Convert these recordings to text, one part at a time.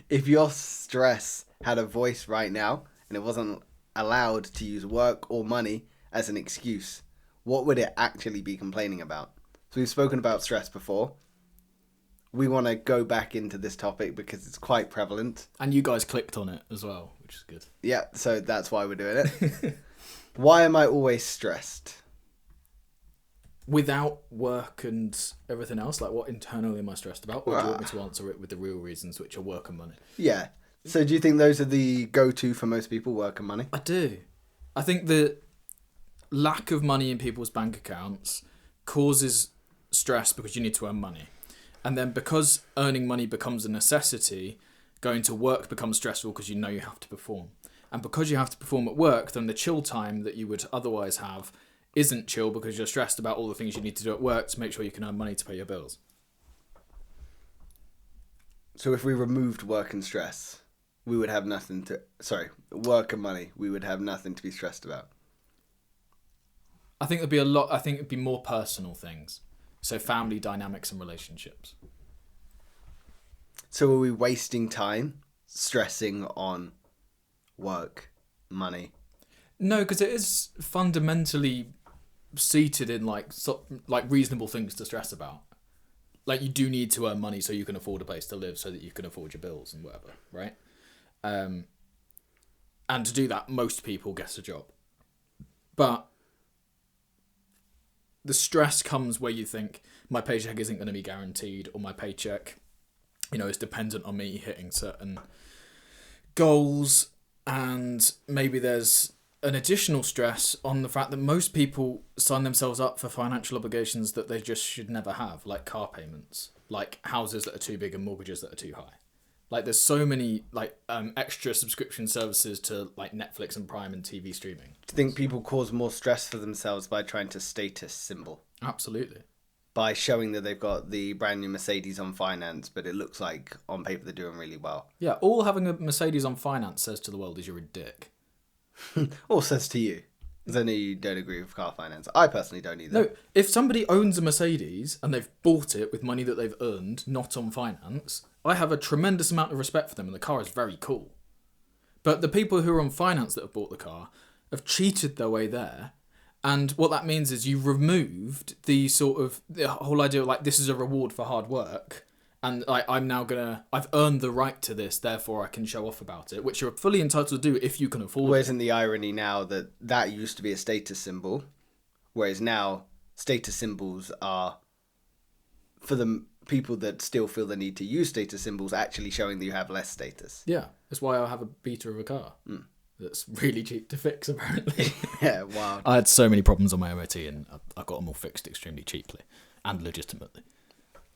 If your stress had a voice right now and it wasn't allowed to use work or money as an excuse, what would it actually be complaining about? So we've spoken about stress before. We want to go back into this topic because it's quite prevalent. And you guys clicked on it as well, which is good. Yeah, so that's why we're doing it. Why am I always stressed? Without work and everything else, like what internally am I stressed about? Or do you want me to answer it with the real reasons, which are work and money? Yeah. So do you think those are the go-to for most people, work and money? I do. I think the lack of money in people's bank accounts causes stress because you need to earn money. And then because earning money becomes a necessity, going to work becomes stressful because you know you have to perform. And because you have to perform at work, then the chill time that you would otherwise have isn't chill because you're stressed about all the things you need to do at work to make sure you can earn money to pay your bills. So if we removed work and stress, we would have work and money, we would have nothing to be stressed about. I think it'd be more personal things. So family dynamics and relationships. So are we wasting time stressing on work, money? No, because it is fundamentally seated in like reasonable things to stress about. Like you do need to earn money so you can afford a place to live, so that you can afford your bills and whatever, right? And to do that, most people get a job. But the stress comes where you think my paycheck isn't going to be guaranteed, or my paycheck, is dependent on me hitting certain goals, and maybe there's an additional stress on the fact that most people sign themselves up for financial obligations that they just should never have, like car payments, like houses that are too big and mortgages that are too high. Like there's so many extra subscription services to like Netflix and Prime and TV streaming. Do you think people cause more stress for themselves by trying to status symbol? Absolutely. By showing that they've got the brand new Mercedes on finance, but it looks like on paper they're doing really well. Yeah, all having a Mercedes on finance says to the world is you're a dick. Or says to you. Because I know you don't agree with car finance. I personally don't either. No, if somebody owns a Mercedes and they've bought it with money that they've earned, not on finance, I have a tremendous amount of respect for them and the car is very cool. But the people who are on finance that have bought the car have cheated their way there. And what that means is you removed the whole idea of like, this is a reward for hard work. And I've earned the right to this, therefore I can show off about it, which you're fully entitled to do if you can afford Whereas it. in the irony now that used to be a status symbol, whereas now status symbols are, for the people that still feel the need to use status symbols, actually showing that you have less status. Yeah, that's why I have a beta of a car. That's really cheap to fix, apparently. Yeah, wow. I had so many problems on my MOT and I got them all fixed extremely cheaply and legitimately.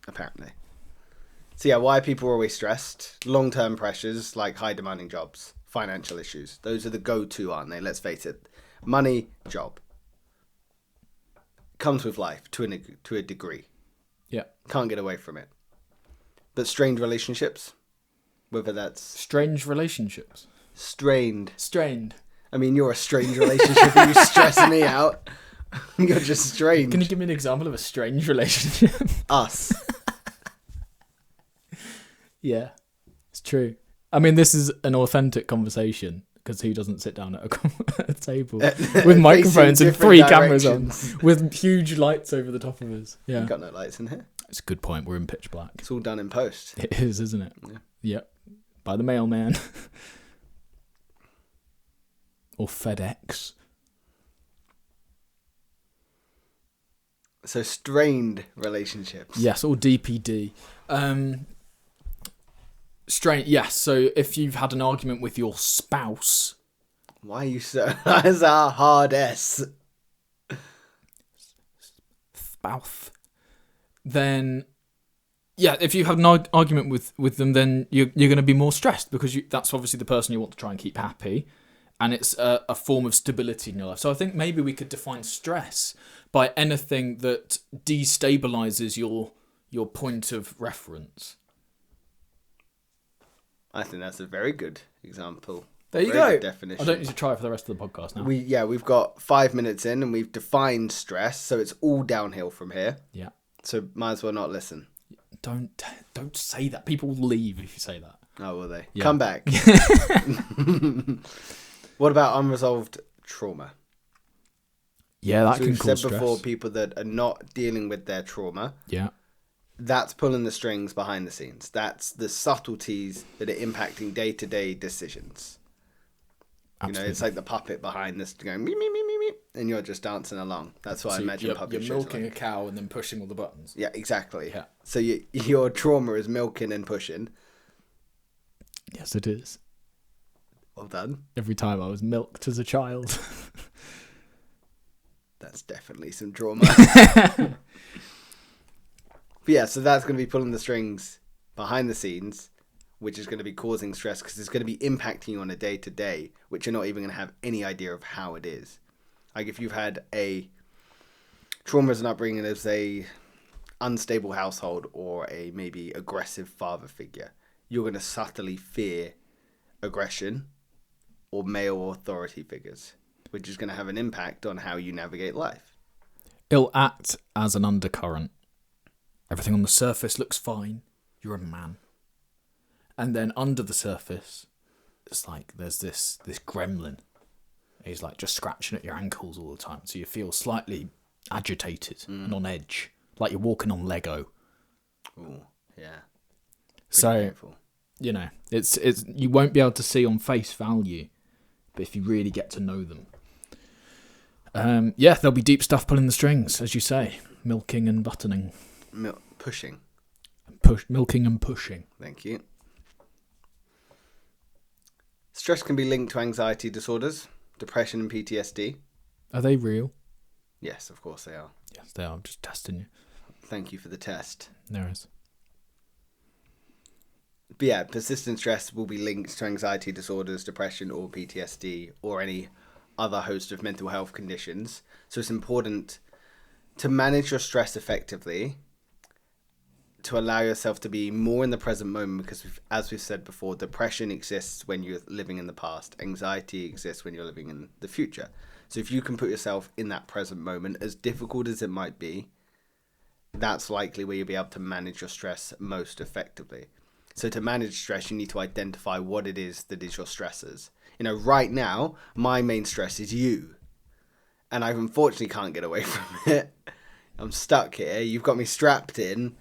Apparently. So yeah, why are people always stressed? Long-term pressures like high demanding jobs, financial issues. Those are the go-to, aren't they? Let's face it. Money, job. Comes with life to a degree. Yeah. Can't get away from it. But strained relationships, whether that's... Strange relationships. Strained. I mean, you're a strange relationship and you're stressing me out. You're just strange. Can you give me an example of a strange relationship? Us. Yeah, it's true. I mean, this is an authentic conversation because who doesn't sit down at a table with microphones and 3 cameras on with huge lights over the top of us? Yeah. We've got no lights in here. It's a good point. We're in pitch black. It's all done in post. It is, isn't it? Yeah. Yep. By the mailman. Or FedEx. So strained relationships. Yes, or DPD. Strained, yes. So if you've had an argument with your spouse... Why are you so... That's our hard S. Spouse. Then... Yeah, if you have an argument with them, then you're going to be more stressed because that's obviously the person you want to try and keep happy. And it's a form of stability in your life. So I think maybe we could define stress by anything that destabilizes your point of reference. I think that's a very good example. There you go. Definition. I don't need to try it for the rest of the podcast now. We've got 5 minutes in and we've defined stress, so it's all downhill from here. Yeah. So might as well not listen. Don't say that. People will leave if you say that. Oh, will they? Yeah. Come back. What about unresolved trauma? Yeah, that So can we've cause said stress. before, people that are not dealing with their trauma, Yeah. that's pulling the strings behind the scenes. That's the subtleties that are impacting day-to-day decisions. Absolutely. You know, it's like the puppet behind this going, me, me, me, me, me, and you're just dancing along. That's what I imagine puppet you're shows milking like. a cow and then pushing all the buttons. Yeah, exactly. Yeah. So your trauma is milking and pushing. Yes, it is. Well done. Every time I was milked as a child. That's definitely some trauma. But yeah, so that's going to be pulling the strings behind the scenes, which is going to be causing stress because it's going to be impacting you on a day to day, which you're not even going to have any idea of how it is. Like if you've had a trauma as an upbringing as a unstable household or a maybe aggressive father figure, you're going to subtly fear aggression or male authority figures, which is going to have an impact on how you navigate life. It'll act as an undercurrent. Everything on the surface looks fine. You're a man. And then under the surface, it's like there's this gremlin. He's like just scratching at your ankles all the time. So you feel slightly agitated and on edge. Like you're walking on Lego. Ooh, yeah. So, Painful. you know, it's you won't be able to see on face value. But if you really get to know them. Yeah, there'll be deep stuff pulling the strings, as you say. Milking and buttoning. Pushing. Milking and pushing. Thank you. Stress can be linked to anxiety disorders, depression and PTSD. Are they real? Yes, of course they are. Yes, they are. I'm just testing you. Thank you for the test. There is. But yeah, persistent stress will be linked to anxiety disorders, depression or PTSD or any other host of mental health conditions. So it's important to manage your stress effectively, to allow yourself to be more in the present moment because, as we've said before, depression exists when you're living in the past. Anxiety exists when you're living in the future. So if you can put yourself in that present moment, as difficult as it might be, that's likely where you'll be able to manage your stress most effectively. So to manage stress, you need to identify what it is that is your stressors. You know, right now, my main stress is you. And I unfortunately can't get away from it. I'm stuck here. You've got me strapped in.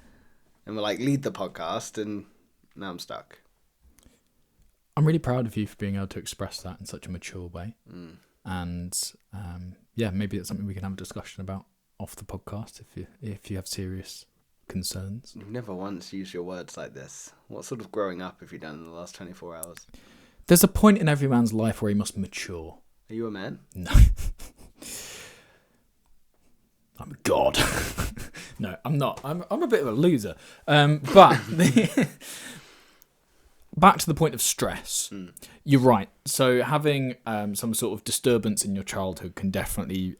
And we're like, lead the podcast. And now I'm stuck. I'm really proud of you for being able to express that in such a mature way. And yeah, maybe it's something we can have a discussion about off the podcast if you have serious concerns. You've never once used your words like this. What sort of growing up have you done in the last 24 hours? There's a point in every man's life where he must mature. Are you a man? No. I'm a god. No, I'm not. I'm a bit of a loser. But back to the point of stress. You're right. So having some sort of disturbance in your childhood can definitely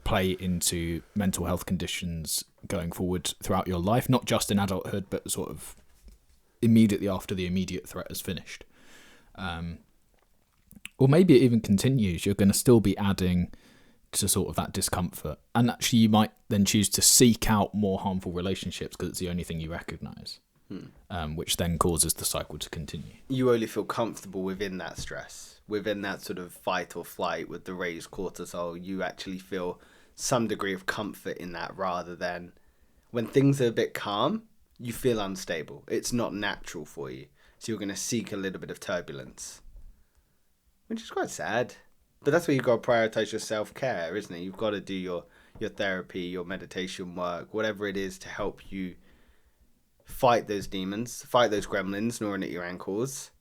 play into mental health conditions going forward throughout your life, not just in adulthood, but sort of immediately after the immediate threat has finished. Or maybe it even continues. You're going to still be adding to sort of that discomfort. And actually you might then choose to seek out more harmful relationships because it's the only thing you recognise, which then causes the cycle to continue. You only feel comfortable within that stress, within that sort of fight or flight with the raised cortisol. You actually feel some degree of comfort in that rather than when things are a bit calm, you feel unstable. It's not natural for you. So you're going to seek a little bit of turbulence, which is quite sad. But that's where you've got to prioritise your self-care, isn't it? You've got to do your therapy, your meditation work, whatever it is to help you fight those demons, fight those gremlins gnawing at your ankles.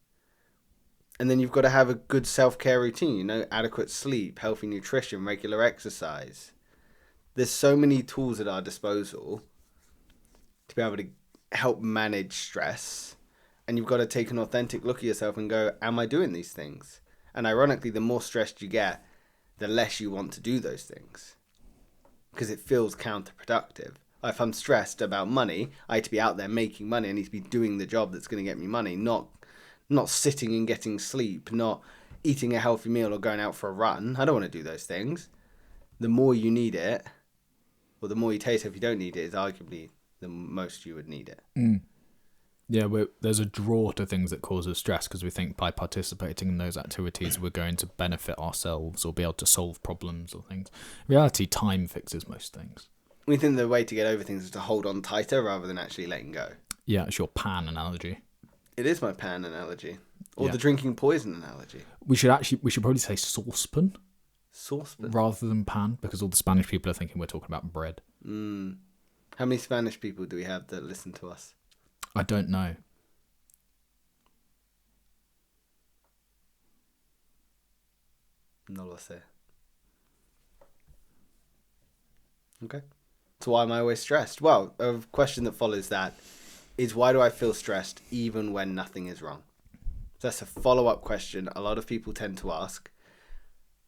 And then you've got to have a good self-care routine, you know, adequate sleep, healthy nutrition, regular exercise. There's so many tools at our disposal to be able to help manage stress. And you've got to take an authentic look at yourself and go, am I doing these things? And ironically, the more stressed you get, the less you want to do those things. Because it feels counterproductive. If I'm stressed about money, I need to be out there making money. I need to be doing the job that's going to get me money, not sitting and getting sleep, not eating a healthy meal or going out for a run. I don't want to do those things. The more you need it, or the more you taste it if you don't need it, is arguably the most you would need it. Yeah, there's a draw to things that cause us stress because we think by participating in those activities we're going to benefit ourselves or be able to solve problems or things. In reality, time fixes most things. We think the way to get over things is to hold on tighter rather than actually letting go. Yeah, it's your pan analogy. It is my pan analogy. Or Yeah. the drinking poison analogy. We should probably say saucepan Saucepan. rather than pan because all the Spanish people are thinking we're talking about bread. How many Spanish people do we have that listen to us? I don't know. No lo sé. Okay. So why am I always stressed? Well, a question that follows that is why do I feel stressed even when nothing is wrong? So that's a follow-up question a lot of people tend to ask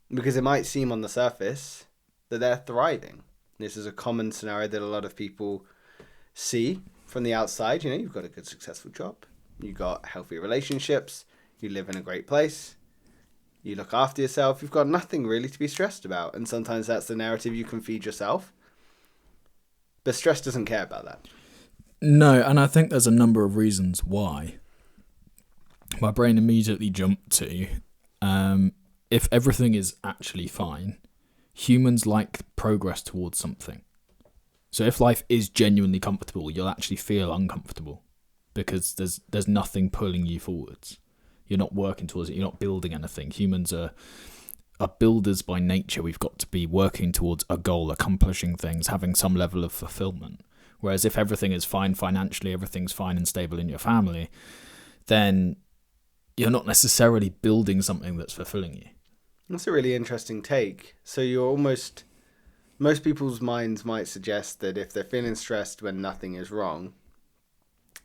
because it might seem on the surface that they're thriving. This is a common scenario that a lot of people see from the outside. You know, you've got a good, successful job. You've got healthy relationships. You live in a great place. You look after yourself. You've got nothing really to be stressed about. And sometimes that's the narrative you can feed yourself. But stress doesn't care about that. No, and I think there's a number of reasons why. My brain immediately jumped to, if everything is actually fine, humans like progress towards something. So if life is genuinely comfortable, you'll actually feel uncomfortable because there's nothing pulling you forwards. You're not working towards it. You're not building anything. Humans are builders by nature. We've got to be working towards a goal, accomplishing things, having some level of fulfillment. Whereas if everything is fine financially, everything's fine and stable in your family, then you're not necessarily building something that's fulfilling you. That's a really interesting take. So you're almost... Most people's minds might suggest that if they're feeling stressed when nothing is wrong,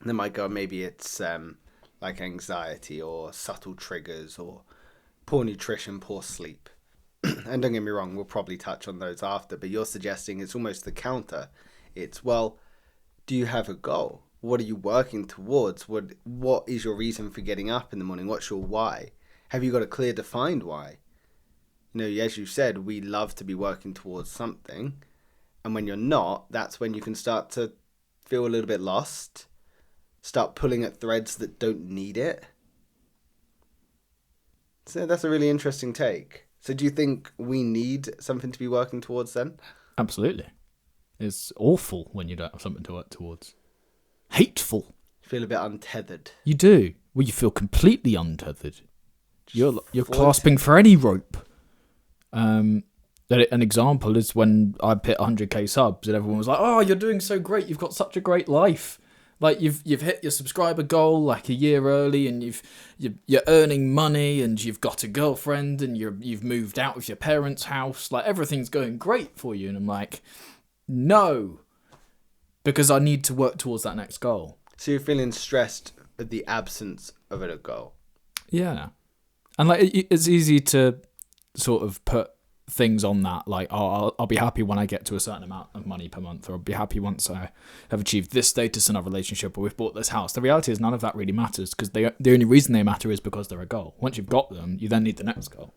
they might go, maybe it's like anxiety or subtle triggers or poor nutrition, poor sleep. And don't get me wrong, we'll probably touch on those after, but you're suggesting it's almost the counter. It's, well, do you have a goal? What are you working towards? What is your reason for getting up in the morning? What's your why? Have you got a clear defined why? You know, as you said, we love to be working towards something. And when you're not, that's when you can start to feel a little bit lost. Start pulling at threads that don't need it. So that's a really interesting take. So do you think we need something to be working towards then? Absolutely. It's awful when you don't have something to work towards. Hateful. You feel a bit untethered. You do. Well, you feel completely untethered. You're clasping for any rope. An example is when I hit 100k subs and everyone was like, "Oh, you're doing so great! You've got such a great life. Like you've hit your subscriber goal like a year early, and you're earning money, and you've got a girlfriend, and you've moved out of your parents' house. Like everything's going great for you." And I'm like, "No, because I need to work towards that next goal." So you're feeling stressed at the absence of a goal. Yeah, and like it's easy to sort of put things on that, like, oh, I'll be happy when I get to a certain amount of money per month, or I'll be happy once I have achieved this status in our relationship, or we've bought this house. The reality is none of that really matters, because the only reason they matter is because they're a goal. Once you've got them, you then need the next goal.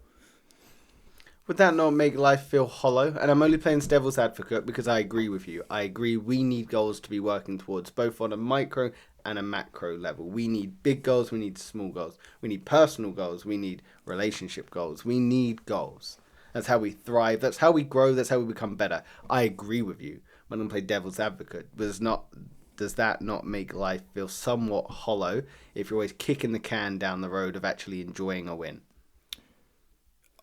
Would that not make life feel hollow? And I'm only playing devil's advocate because I agree with you. I agree we need goals to be working towards, both on a micro and a macro level. We need big goals, we need small goals. We need personal goals, we need relationship goals. We need goals. That's how we thrive, that's how we grow, that's how we become better. I agree with you. When I play devil's advocate, does that not make life feel somewhat hollow if you're always kicking the can down the road of actually enjoying a win?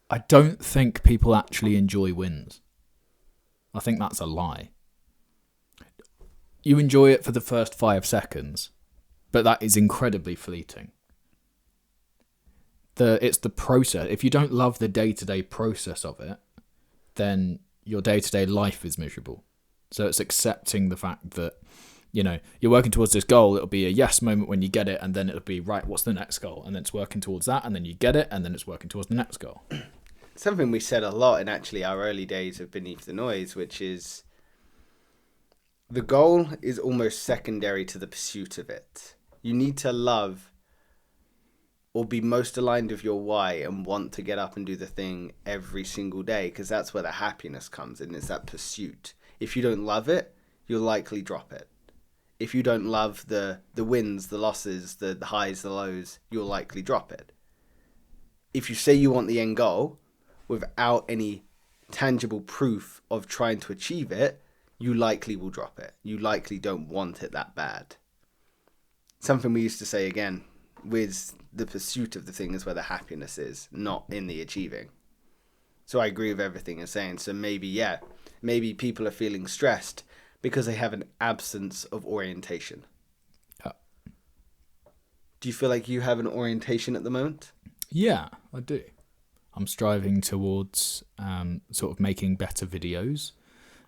I don't think people actually enjoy wins. I think that's a lie. You enjoy it for the first 5 seconds, but that is incredibly fleeting. It's the process. If you don't love the day-to-day process of it, then your day-to-day life is miserable. So it's accepting the fact that, you know, you're working towards this goal. It'll be a yes moment when you get it, and then it'll be, right, what's the next goal? And then it's working towards that, and then you get it, and then it's working towards the next goal. Something we said a lot in actually our early days of Beneath the Noise, which is the goal is almost secondary to the pursuit of it. You need to love or be most aligned with your why and want to get up and do the thing every single day, because that's where the happiness comes in. It's that pursuit. If you don't love it, you'll likely drop it. if you don't love the wins, the losses, the highs, the lows, you'll likely drop it. If you say you want the end goal without any tangible proof of trying to achieve it, you likely will drop it. You likely don't want it that bad. Something we used to say again, with the pursuit of the thing is where the happiness is, not in the achieving. So I agree with everything you're saying. So maybe people are feeling stressed because they have an absence of orientation. Yeah. Do you feel like you have an orientation at the moment? Yeah, I do. I'm striving towards sort of making better videos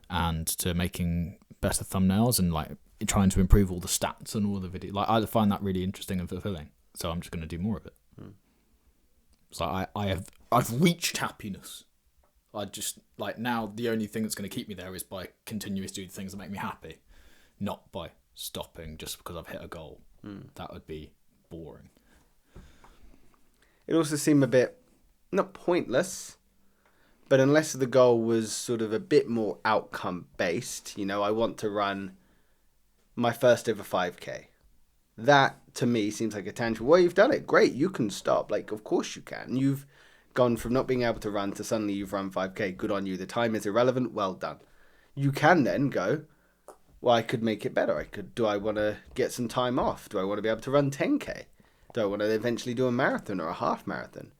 and to making better thumbnails and like trying to improve all the stats and all the video. Like I find that really interesting and fulfilling. So I'm just going to do more of it. It's like I've reached happiness. I just like now the only thing that's going to keep me there is by continuously doing things that make me happy, not by stopping just because I've hit a goal. That would be boring. It also seemed a bit, not pointless, but unless the goal was sort of a bit more outcome based, I want to run my first ever 5K. That to me seems like a tangible, well, you've done it. Great. You can stop. Like, of course you can. You've gone from not being able to run to suddenly you've run 5K. Good on you. The time is irrelevant. Well done. You can then go, well, I could make it better. Do I want to get some time off? Do I want to be able to run 10K? Do I want to eventually do a marathon or a half marathon?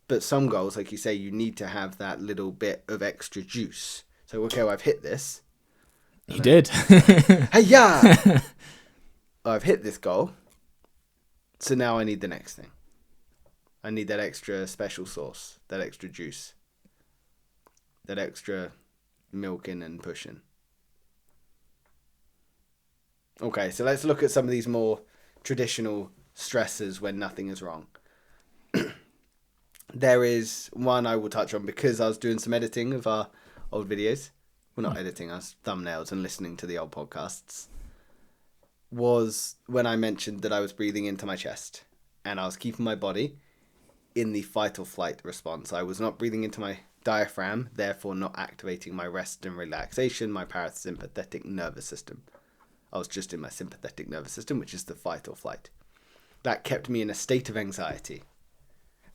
But some goals, like you say, you need to have that little bit of extra juice. So, okay, well, I've hit this. You did. Hey-ya! I've hit this goal. So now I need the next thing. I need that extra special sauce, that extra juice, that extra milking and pushing. Okay, so let's look at some of these more traditional stresses when nothing is wrong. There is one I will touch on because I was doing some editing of our old videos. Well, not editing, I was thumbnails and listening to the old podcasts. Was when I mentioned that I was breathing into my chest and I was keeping my body in the fight or flight response. I was not breathing into my diaphragm, therefore not activating my rest and relaxation, my parasympathetic nervous system. I was just in my sympathetic nervous system, which is the fight or flight. That kept me in a state of anxiety.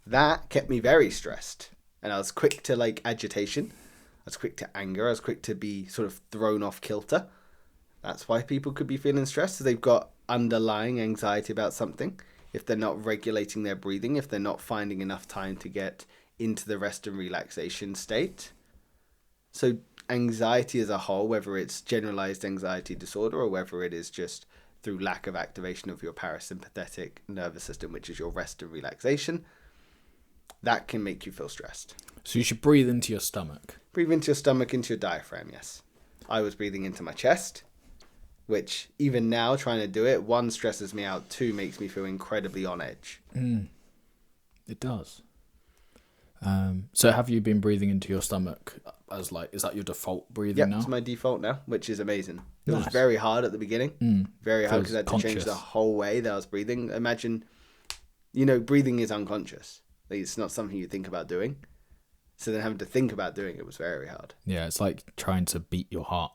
That kept me very stressed. And I was quick to agitation. I was quick to anger. I was quick to be sort of thrown off kilter. That's why people could be feeling stressed. So they've got underlying anxiety about something. If they're not regulating their breathing, if they're not finding enough time to get into the rest and relaxation state. So anxiety as a whole, whether it's generalized anxiety disorder or whether it is just through lack of activation of your parasympathetic nervous system, which is your rest and relaxation, that can make you feel stressed. So you should breathe into your stomach. Breathe into your stomach, into your diaphragm, yes. I was breathing into my chest, which even now trying to do it, 1, stresses me out, 2, makes me feel incredibly on edge. It does. So have you been breathing into your stomach as is that your default breathing now? It's my default now, which is amazing. It was very hard at the beginning. Very hard because I had to change the whole way that I was breathing. Imagine, breathing is unconscious. It's not something you think about doing. So then having to think about doing it was very hard. Yeah, it's like trying to beat your heart.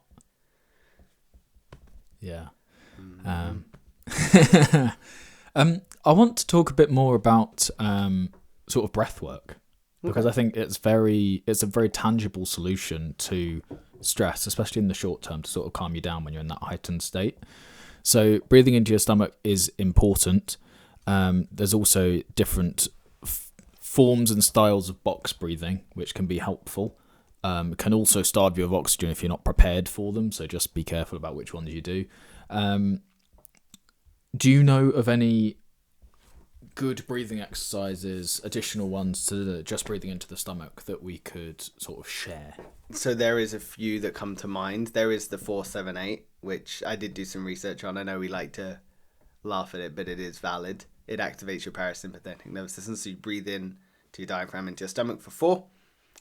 Yeah. I want to talk a bit more about sort of breath work. Because I think it's a very tangible solution to stress, especially in the short term, to sort of calm you down when you're in that heightened state. So breathing into your stomach is important. There's also different forms and styles of box breathing, which can be helpful. Can also starve you of oxygen if you're not prepared for them. So just be careful about which ones you do. Do you know of any good breathing exercises, additional ones to just breathing into the stomach that we could sort of share? So there is a few that come to mind. There is the 4-7-8, which I did do some research on. I know we like to laugh at it, but it is valid. It activates your parasympathetic nervous system. So you breathe in to your diaphragm into your stomach for 4,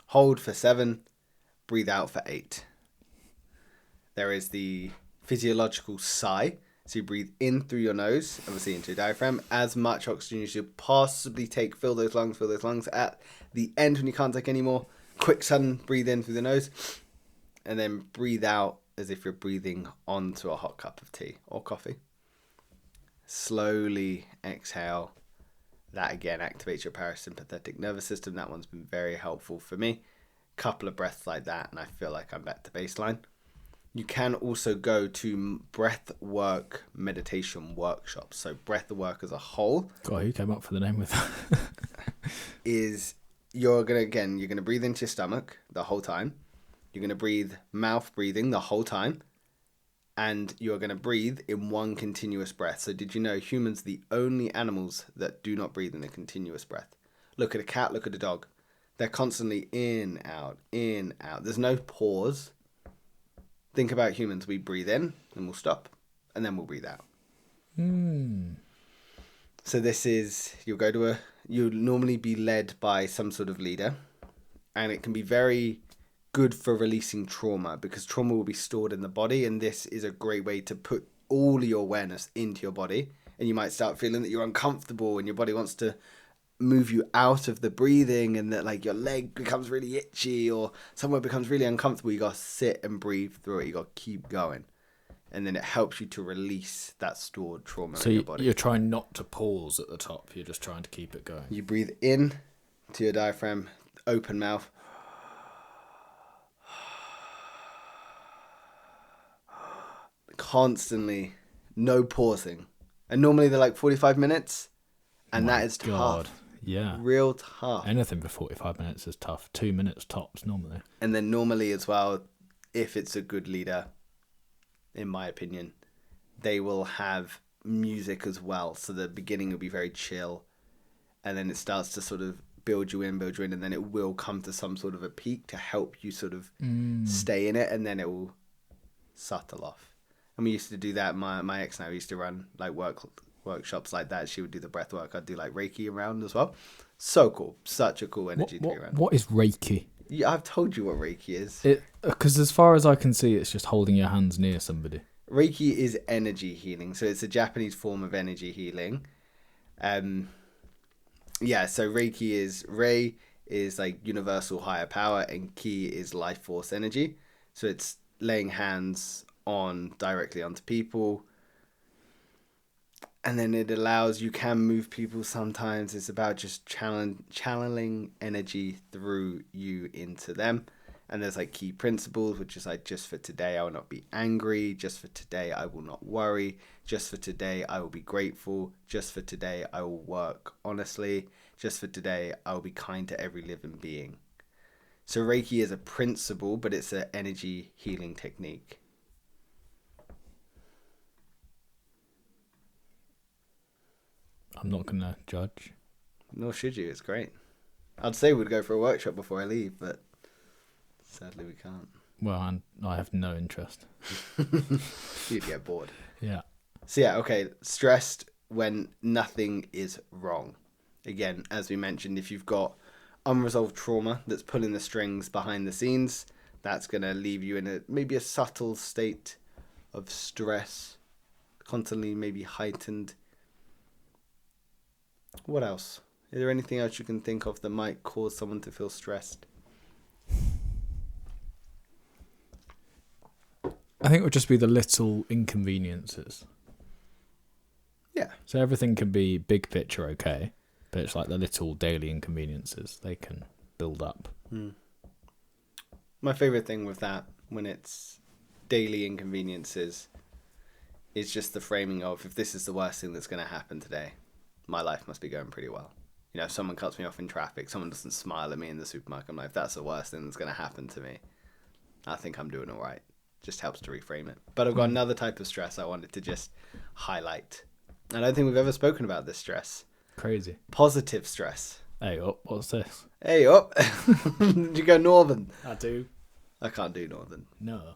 hold for 7, breathe out for 8. There is the physiological sigh. So you breathe in through your nose, obviously into your diaphragm, as much oxygen as you possibly take. Fill those lungs. At the end, when you can't take any more, quick sudden breathe in through the nose, and then breathe out as if you're breathing onto a hot cup of tea or coffee. Slowly exhale. That again activates your parasympathetic nervous system. That one's been very helpful for me. Couple of breaths like that and I feel like I'm back to baseline. You can also go to breath work meditation workshops. So breath work as a whole. God, who came up for the name with that? Is you're gonna breathe into your stomach the whole time. You're gonna breathe mouth breathing the whole time. And you're going to breathe in one continuous breath. So did you know humans are the only animals that do not breathe in a continuous breath? Look at a cat, look at a dog. They're constantly in, out, in, out. There's no pause. Think about humans. We breathe in and we'll stop and then we'll breathe out. So this is, you'll normally be led by some sort of leader, and it can be very good for releasing trauma because trauma will be stored in the body, and this is a great way to put all your awareness into your body. And you might start feeling that you're uncomfortable and your body wants to move you out of the breathing, and that like your leg becomes really itchy or somewhere becomes really uncomfortable. You got to sit and breathe through it. You got to keep going, and then it helps you to release that stored trauma in your body. You're trying not to pause at the top. You're just trying to keep it going. You breathe in to your diaphragm, open mouth. Constantly, no pausing, and normally they're like 45 minutes, and that is tough. Yeah, real tough. Anything for 45 minutes is tough. 2 minutes tops normally. And then normally as well, if it's a good leader, in my opinion, they will have music as well. So the beginning will be very chill, and then it starts to sort of build you in, and then it will come to some sort of a peak to help you sort of stay in it, and then it will settle off. And we used to do that. My ex and I used to run like workshops like that. She would do the breath work. I'd do like Reiki around as well. So cool. Such a cool energy to be around. What is Reiki? Yeah, I've told you what Reiki is. Because as far as I can see, it's just holding your hands near somebody. Reiki is energy healing. So it's a Japanese form of energy healing. So Reiki is Rei is like universal higher power, and Ki is life force energy. So it's laying hands directly onto people, and then it allows, you can move people sometimes. It's about just channeling energy through you into them. And there's like key principles, which is like, just for today I will not be angry, just for today I will not worry, just for today I will be grateful, just for today I will work honestly, just for today I will be kind to every living being. So Reiki is a principle, but it's an energy healing technique. I'm not going to judge. Nor should you. It's great. I'd say we'd go for a workshop before I leave, but sadly we can't. Well, and I have no interest. You'd get bored. Yeah. So yeah, okay. Stressed when nothing is wrong. Again, as we mentioned, if you've got unresolved trauma that's pulling the strings behind the scenes, that's going to leave you in maybe a subtle state of stress, constantly maybe heightened. What else? Is there anything else you can think of that might cause someone to feel stressed? I think it would just be the little inconveniences. Yeah. So everything can be big picture okay, but it's like the little daily inconveniences. They can build up. My favourite thing with that, when it's daily inconveniences, is just the framing of, if this is the worst thing that's going to happen today, my life must be going pretty well. You know, if someone cuts me off in traffic, someone doesn't smile at me in the supermarket, I'm like, if that's the worst thing that's going to happen to me, I think I'm doing all right. Just helps to reframe it. But I've got another type of stress I wanted to just highlight. I don't think we've ever spoken about this stress. Crazy. Positive stress. Hey, what's this? Hey, up. Did you go northern? I do. I can't do northern. No.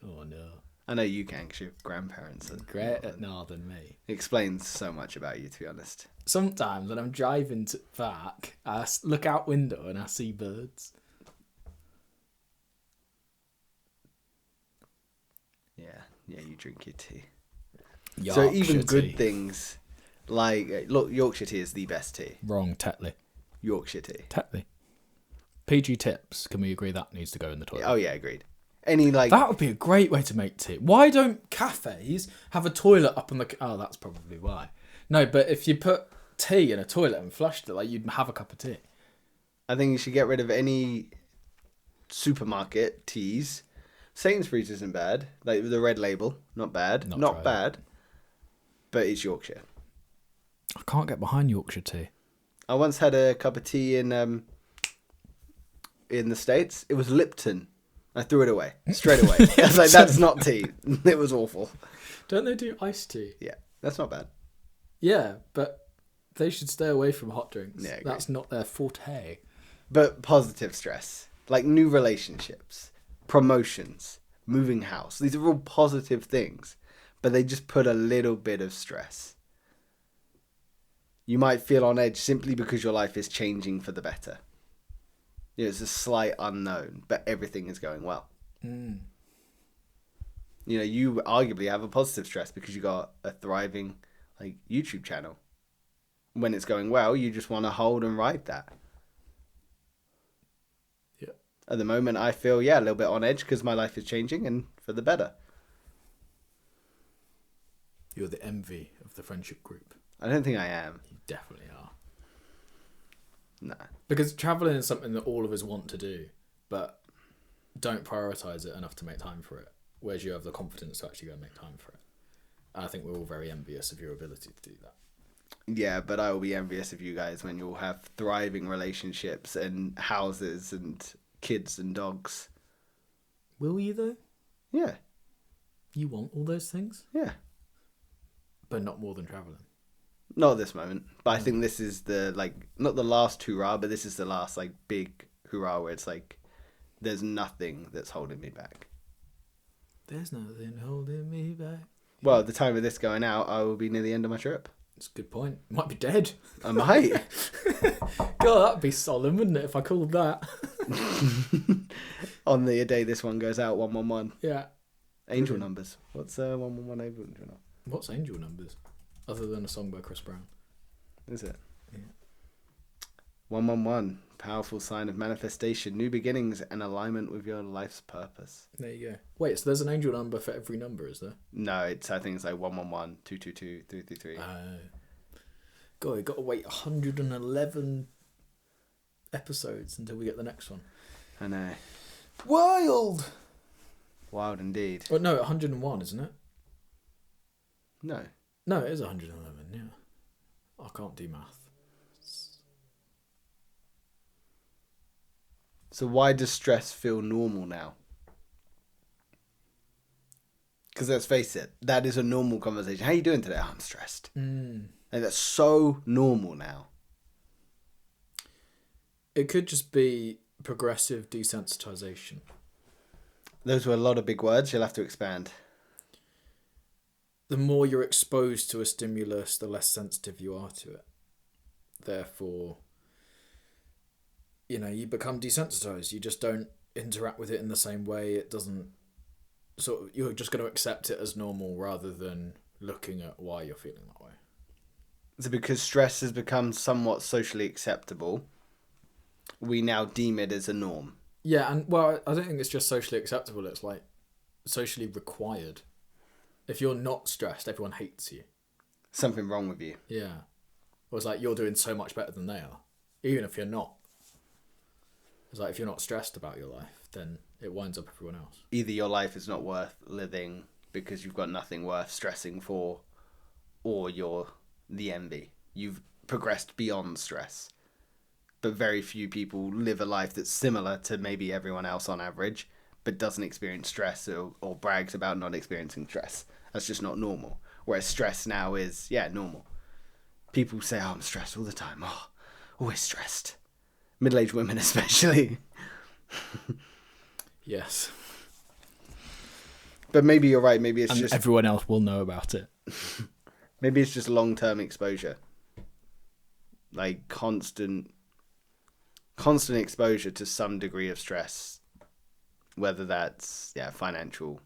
Oh, no. I know you can because your grandparents are Great at northern, me. It explains so much about you, to be honest. Sometimes when I'm driving back, I look out window and I see birds. Yeah, you drink your tea. Yorkshire so even good tea. things like, look, Yorkshire tea is the best tea. Wrong, Tetley. Yorkshire tea. Tetley. PG tips. Can we agree that needs to go in the toilet? Oh yeah, agreed. Any like That would be a great way to make tea. Why don't cafes have a toilet up on the... Oh, that's probably why. No, but if you put tea in a toilet and flushed it, like you'd have a cup of tea. I think you should get rid of any supermarket teas. Sainsbury's isn't bad. Like the red label, not bad. Not bad. But it's Yorkshire. I can't get behind Yorkshire tea. I once had a cup of tea in the States. It was Lipton. I threw it away straight away. I was like, that's not tea. It was awful. Don't they do iced tea? Yeah, that's not bad. Yeah, but they should stay away from hot drinks. Yeah, that's not their forte. But positive stress, like new relationships, promotions, moving house. These are all positive things, but they just put a little bit of stress. You might feel on edge simply because your life is changing for the better. You know, it's a slight unknown, but everything is going well. Mm. You know, you arguably have a positive stress because you got a thriving like YouTube channel. When it's going well, you just want to hold and ride that. Yeah. At the moment, I feel, a little bit on edge because my life is changing and for the better. You're the envy of the friendship group. I don't think I am. You definitely are. No. Because travelling is something that all of us want to do, but don't prioritise it enough to make time for it. Whereas you have the confidence to actually go and make time for it. And I think we're all very envious of your ability to do that. Yeah, but I will be envious of you guys when you'll have thriving relationships and houses and kids and dogs. Will you though? Yeah. You want all those things? Yeah. But not more than travelling. Not at this moment. But I think this is the, not the last hurrah, but this is the last, big hurrah where it's there's nothing that's holding me back. There's nothing holding me back. Well, at the time of this going out, I will be near the end of my trip. That's a good point. Might be dead. I might. God, that'd be solemn, wouldn't it, if I called that? On the day this one goes out, 111. Yeah. Angel numbers. What's 111 angel number? What's angel numbers? Other than a song by Chris Brown. Is it? Yeah. 111. Powerful sign of manifestation, new beginnings, and alignment with your life's purpose. There you go. Wait, so there's an angel number for every number, is there? No, I think it's 111, 222, 333. God, we've got to wait 111 episodes until we get the next one. I know. Wild! Wild indeed. Well, no, 101, isn't it? No. No, it is 111, yeah. I can't do math. So why does stress feel normal now? Because let's face it, that is a normal conversation. How are you doing today? Oh, I'm stressed. And that's so normal now. It could just be progressive desensitization. Those were a lot of big words. You'll have to expand. The more you're exposed to a stimulus, the less sensitive you are to it. Therefore, you become desensitized. You just don't interact with it in the same way. It doesn't you're just going to accept it as normal rather than looking at why you're feeling that way. So because stress has become somewhat socially acceptable, we now deem it as a norm. Yeah, and well, I don't think it's just socially acceptable. It's socially required. If you're not stressed, everyone hates you. Something wrong with you. Yeah. Or it's you're doing so much better than they are, even if you're not. It's if you're not stressed about your life, then it winds up everyone else. Either your life is not worth living because you've got nothing worth stressing for, or you're the envy. You've progressed beyond stress. But very few people live a life that's similar to maybe everyone else on average, but doesn't experience stress or brags about not experiencing stress. That's just not normal. Whereas stress now is, normal. People say, I'm stressed all the time. Oh, always stressed. Middle-aged women especially. Yes. But maybe you're right. Maybe it's and just... everyone else will know about it. Maybe it's just long-term exposure. Constant exposure to some degree of stress. Whether that's, financial,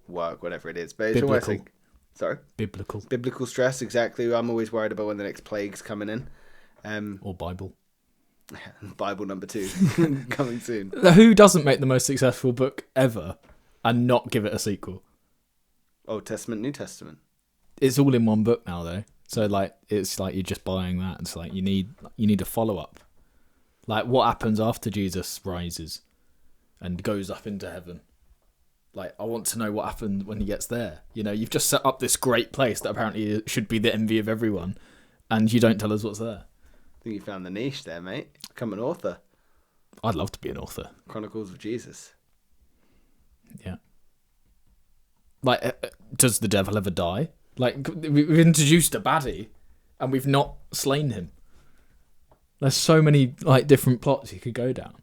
work, whatever it is. But it's Biblical. almost sorry? Biblical Stress, exactly. I'm always worried about when the next plague's coming in. or Bible. Bible number 2 coming soon. Who doesn't make the most successful book ever? and not give it a sequel. Old Testament, New Testament. It's all in one book now, though. So like, it's like you're just buying that. It's like you need a follow up. Like, what happens after Jesus rises and goes up into heaven? Like, I want to know what happened when he gets there. You know, you've just set up this great place that apparently should be the envy of everyone, and you don't tell us what's there. I think you found the niche there, mate. Become an author. I'd love to be an author. Chronicles of Jesus. Yeah. Like, does the devil ever die? Like, we've introduced a baddie, and we've not slain him. There's so many like different plots you could go down.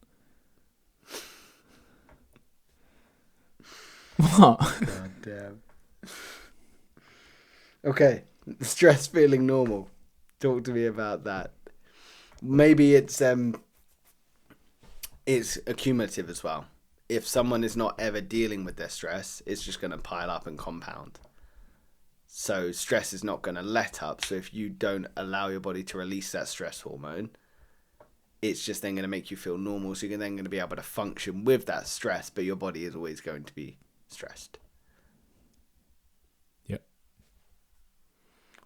What? God damn. Okay, stress feeling normal. Talk to me about that. Maybe it's accumulative as well. If someone is not ever dealing with their stress, it's just going to pile up and compound. So stress is not going to let up. So if you don't allow your body to release that stress hormone, it's just then going to make you feel normal. So you're then going to be able to function with that stress, but your body is always going to be stressed. Yep.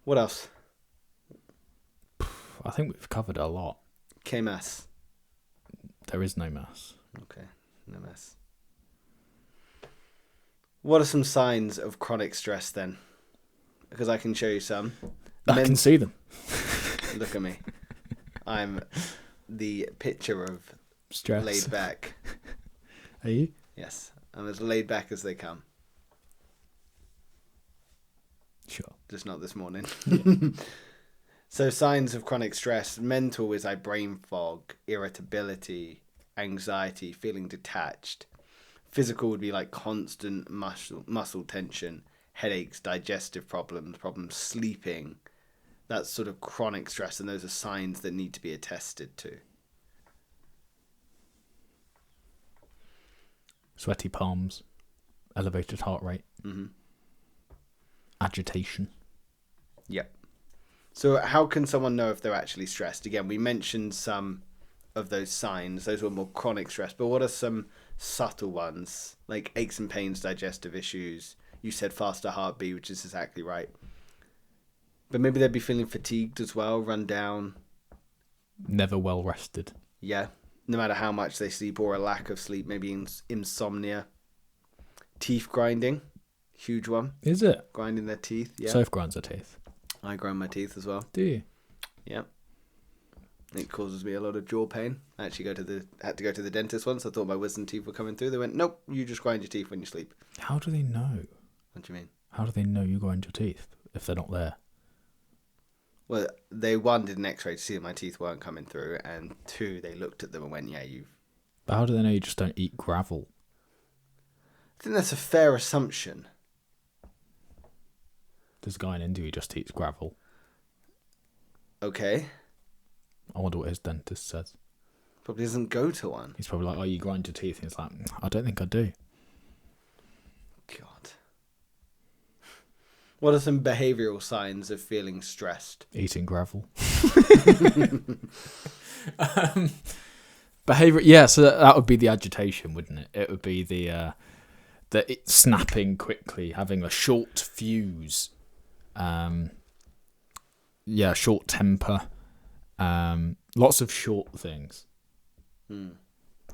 What else? I think we've covered a lot. KMS. There is no mass. Okay, no mess. What are some signs of chronic stress then? Because I can show you some. I can see them. Look at me. I'm the picture of Stress. laid back. Are you? Yes, I'm as laid back as they come. Sure. Just not this morning. Yeah. So signs of chronic stress. Mental is like brain fog, irritability, anxiety, feeling detached. Physical would be like constant muscle tension, headaches, digestive problems sleeping. That's sort of chronic stress, and those are signs that need to be attested to. Sweaty palms, elevated heart rate, agitation. Yep. So how can someone know if they're actually stressed? Again, we mentioned some of those signs. Those were more chronic stress. But what are some subtle ones? Like aches and pains, digestive issues. You said faster heartbeat, which is exactly right. But maybe they'd be feeling fatigued as well, run down. Never well rested. Yeah. No matter how much they sleep or a lack of sleep, maybe insomnia. Teeth grinding. Huge one. Is it? Grinding their teeth. Yeah. Soph grinds her teeth. I grind my teeth as well. Do you? Yep. It causes me a lot of jaw pain. I actually had to go to the dentist once. I thought my wisdom teeth were coming through. They went, nope, you just grind your teeth when you sleep. How do they know? What do you mean? How do they know you grind your teeth if they're not there? Well, they one did an X-ray to see that my teeth weren't coming through, and two, they looked at them and went, yeah, you've... But how do they know you just don't eat gravel? I think that's a fair assumption. There's a guy in India who just eats gravel. Okay. I wonder what his dentist says. Probably doesn't go to one. He's probably like, oh, you grind your teeth? And he's like, I don't think I do. God. What are some behavioural signs of feeling stressed? Eating gravel. Behavior, yeah. So that would be the agitation, wouldn't it? It would be the snapping quickly, having a short fuse. Short temper. Lots of short things.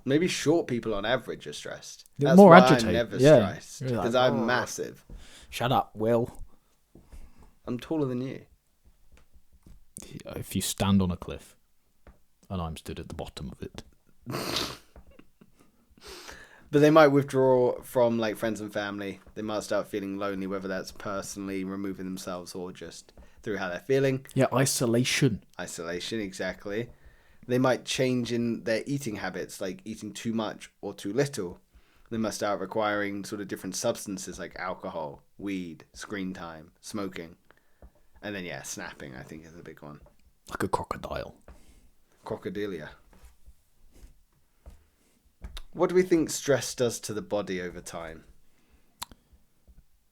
Maybe short people on average are stressed. They're That's more why agitated. I'm never Yeah. stressed. You're like, Because I'm massive. Shut up, Will. I'm taller than you. If you stand on a cliff, and I'm stood at the bottom of it. But they might withdraw from like friends and family. They might start feeling lonely, whether that's personally removing themselves or just through how they're feeling. Yeah, isolation. Isolation, exactly. They might change in their eating habits, like eating too much or too little. They might start requiring sort of different substances like alcohol, weed, screen time, smoking. And then, yeah, snapping, I think, is a big one. Like a crocodile. Crocodilia. What do we think stress does to the body over time?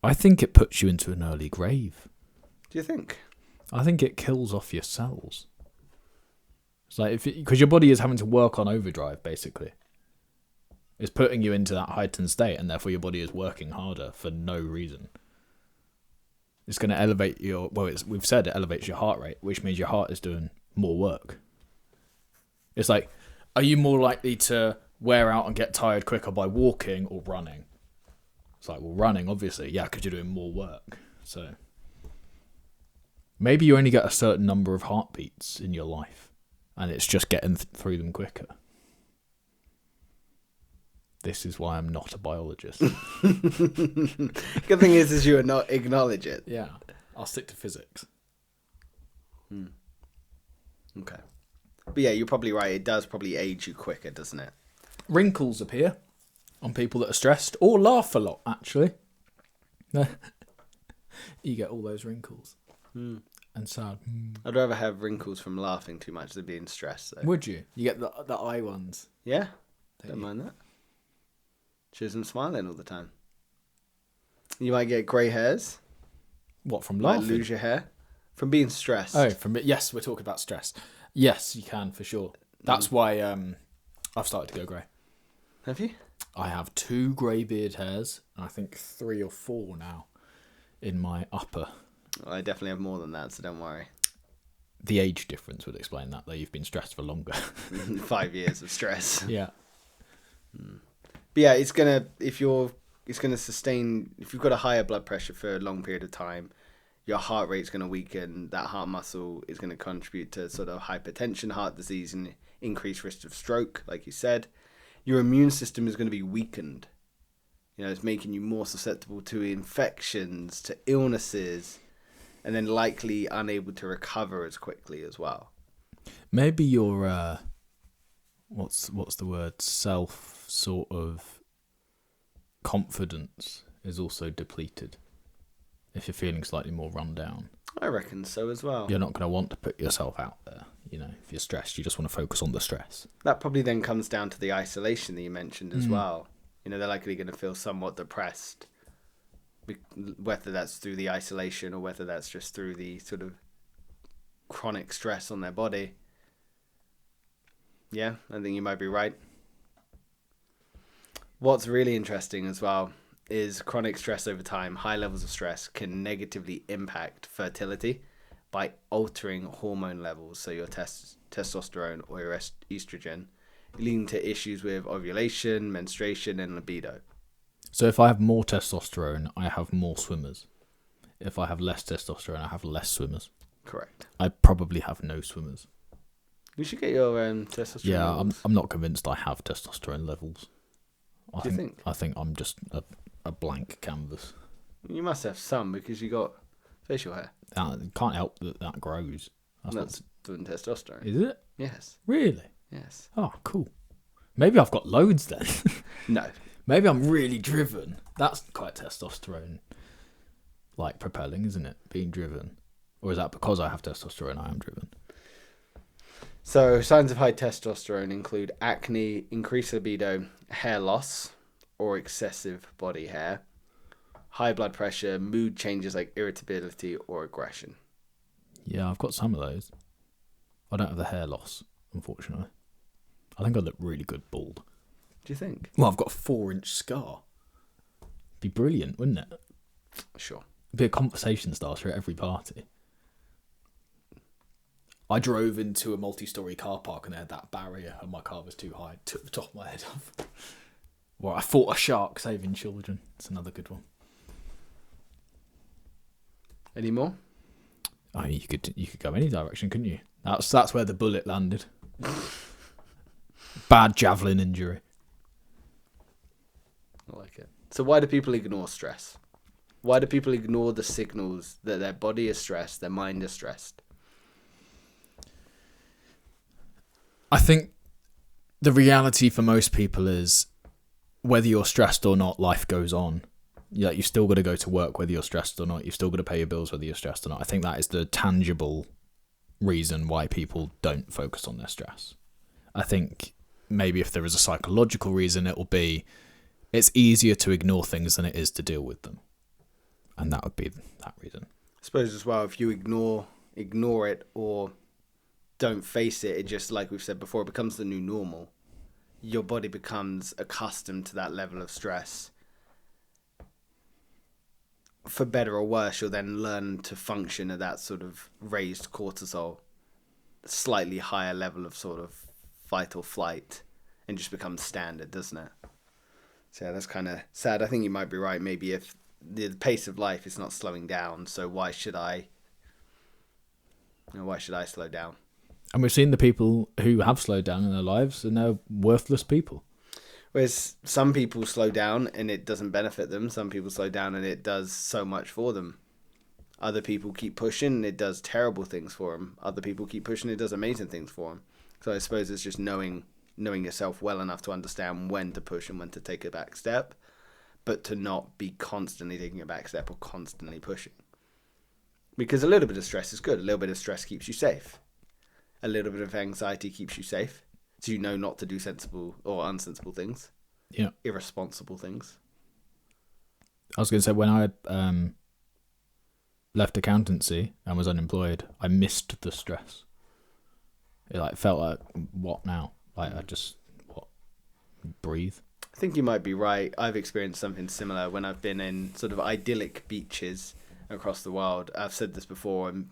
I think it puts you into an early grave. Do you think? I think it kills off your cells. It's like because your body is having to work on overdrive, basically. It's putting you into that heightened state, and therefore your body is working harder for no reason. It's going to elevate we've said it elevates your heart rate, which means your heart is doing more work. It's like, are you more likely to wear out and get tired quicker by walking or running? It's like, well, running, obviously, yeah, because you're doing more work. So maybe you only get a certain number of heartbeats in your life, and it's just getting through them quicker. This is why I'm not a biologist. Good thing is you not acknowledge it. Yeah, I'll stick to physics. Okay. But yeah, you're probably right. It does probably age you quicker, doesn't it? Wrinkles appear on people that are stressed or laugh a lot, actually. You get all those wrinkles. And sad. I'd rather have wrinkles from laughing too much than being stressed, though. Would you? You get the eye ones. Yeah, don't mind that. She isn't smiling all the time. You might get grey hairs. What, from Might laughing? lose your hair. From being stressed. Oh, yes, we're talking about stress. Yes, you can, for sure. That's why I've started to go grey. Have you? I have 2 grey beard hairs, and I think 3 or 4 now in my upper. Well, I definitely have more than that, so don't worry. The age difference would explain that, though. You've been stressed for longer. 5 years of stress. Yeah. But yeah, it's gonna sustain. If you've got a higher blood pressure for a long period of time, your heart rate's gonna weaken. That heart muscle is gonna contribute to sort of hypertension, heart disease, and increased risk of stroke, like you said. Your immune system is gonna be weakened. You know, it's making you more susceptible to infections, to illnesses, and then likely unable to recover as quickly as well. Maybe your what's the word? Self sort of confidence is also depleted if you're feeling slightly more run down. I reckon so as well. You're not going to want to put yourself out there. You know, if you're stressed, you just want to focus on the stress. That probably then comes down to the isolation that you mentioned as well. You know, they're likely going to feel somewhat depressed, whether that's through the isolation or whether that's just through the sort of chronic stress on their body. Yeah, I think you might be right. What's really interesting as well is chronic stress over time, high levels of stress can negatively impact fertility by altering hormone levels, so your testosterone or your estrogen, leading to issues with ovulation, menstruation, and libido. So if I have more testosterone, I have more swimmers. If I have less testosterone, I have less swimmers. Correct. I probably have no swimmers. You should get your testosterone levels. I'm not convinced I have testosterone levels. Do you think? I think I'm just a blank canvas. You must have some because you got facial hair. Can't help that grows. That's doing testosterone. Is it? Yes. Really? Yes. Oh, cool. Maybe I've got loads then. No. Maybe I'm really driven. That's quite testosterone like propelling, isn't it? Being driven. Or is that because I have testosterone I am driven? So, signs of high testosterone include acne, increased libido, hair loss or excessive body hair, high blood pressure, mood changes like irritability or aggression. Yeah, I've got some of those. I don't have the hair loss, unfortunately. I think I look really good bald. Do you think? Well, I've got a 4-inch scar. Be brilliant, wouldn't it? Sure. It'd be a conversation starter at every party. I drove into a multi-storey car park and they had that barrier and my car was too high. Took the top of my head off. Well, I fought a shark saving children. It's another good one. Any more? I mean, you could go any direction, couldn't you? That's where the bullet landed. Bad javelin injury. I like it. So why do people ignore stress? Why do people ignore the signals that their body is stressed, their mind is stressed? I think the reality for most people is whether you're stressed or not, life goes on. Yeah, you've still got to go to work whether you're stressed or not. You've still got to pay your bills whether you're stressed or not. I think that is the tangible reason why people don't focus on their stress. I think maybe if there is a psychological reason, it will be it's easier to ignore things than it is to deal with them. And that would be that reason. I suppose as well, if you ignore it or don't face it, it just, like we've said before, it becomes the new normal. your body becomes accustomed to that level of stress, for better or worse, you'll then learn to function at that sort of raised cortisol, slightly higher level of sort of fight or flight, and just becomes standard, doesn't it? So yeah, that's kind of sad. I think you might be right. Maybe if the pace of life is not slowing down, so why should I slow down? And we've seen the people who have slowed down in their lives, and they're worthless people. Whereas some people slow down and it doesn't benefit them. Some people slow down and it does so much for them. Other people keep pushing and it does terrible things for them. Other people keep pushing and it does amazing things for them. So I suppose it's just knowing yourself well enough to understand when to push and when to take a back step, but to not be constantly taking a back step or constantly pushing. Because a little bit of stress is good. A little bit of stress keeps you safe. A little bit of anxiety keeps you safe. So you know not to do sensible or unsensible things. Yeah. Irresponsible things. I was going to say, when I left accountancy and was unemployed, I missed the stress. It felt like, what now? I just breathe. I think you might be right. I've experienced something similar when I've been in sort of idyllic beaches across the world. I've said this before, and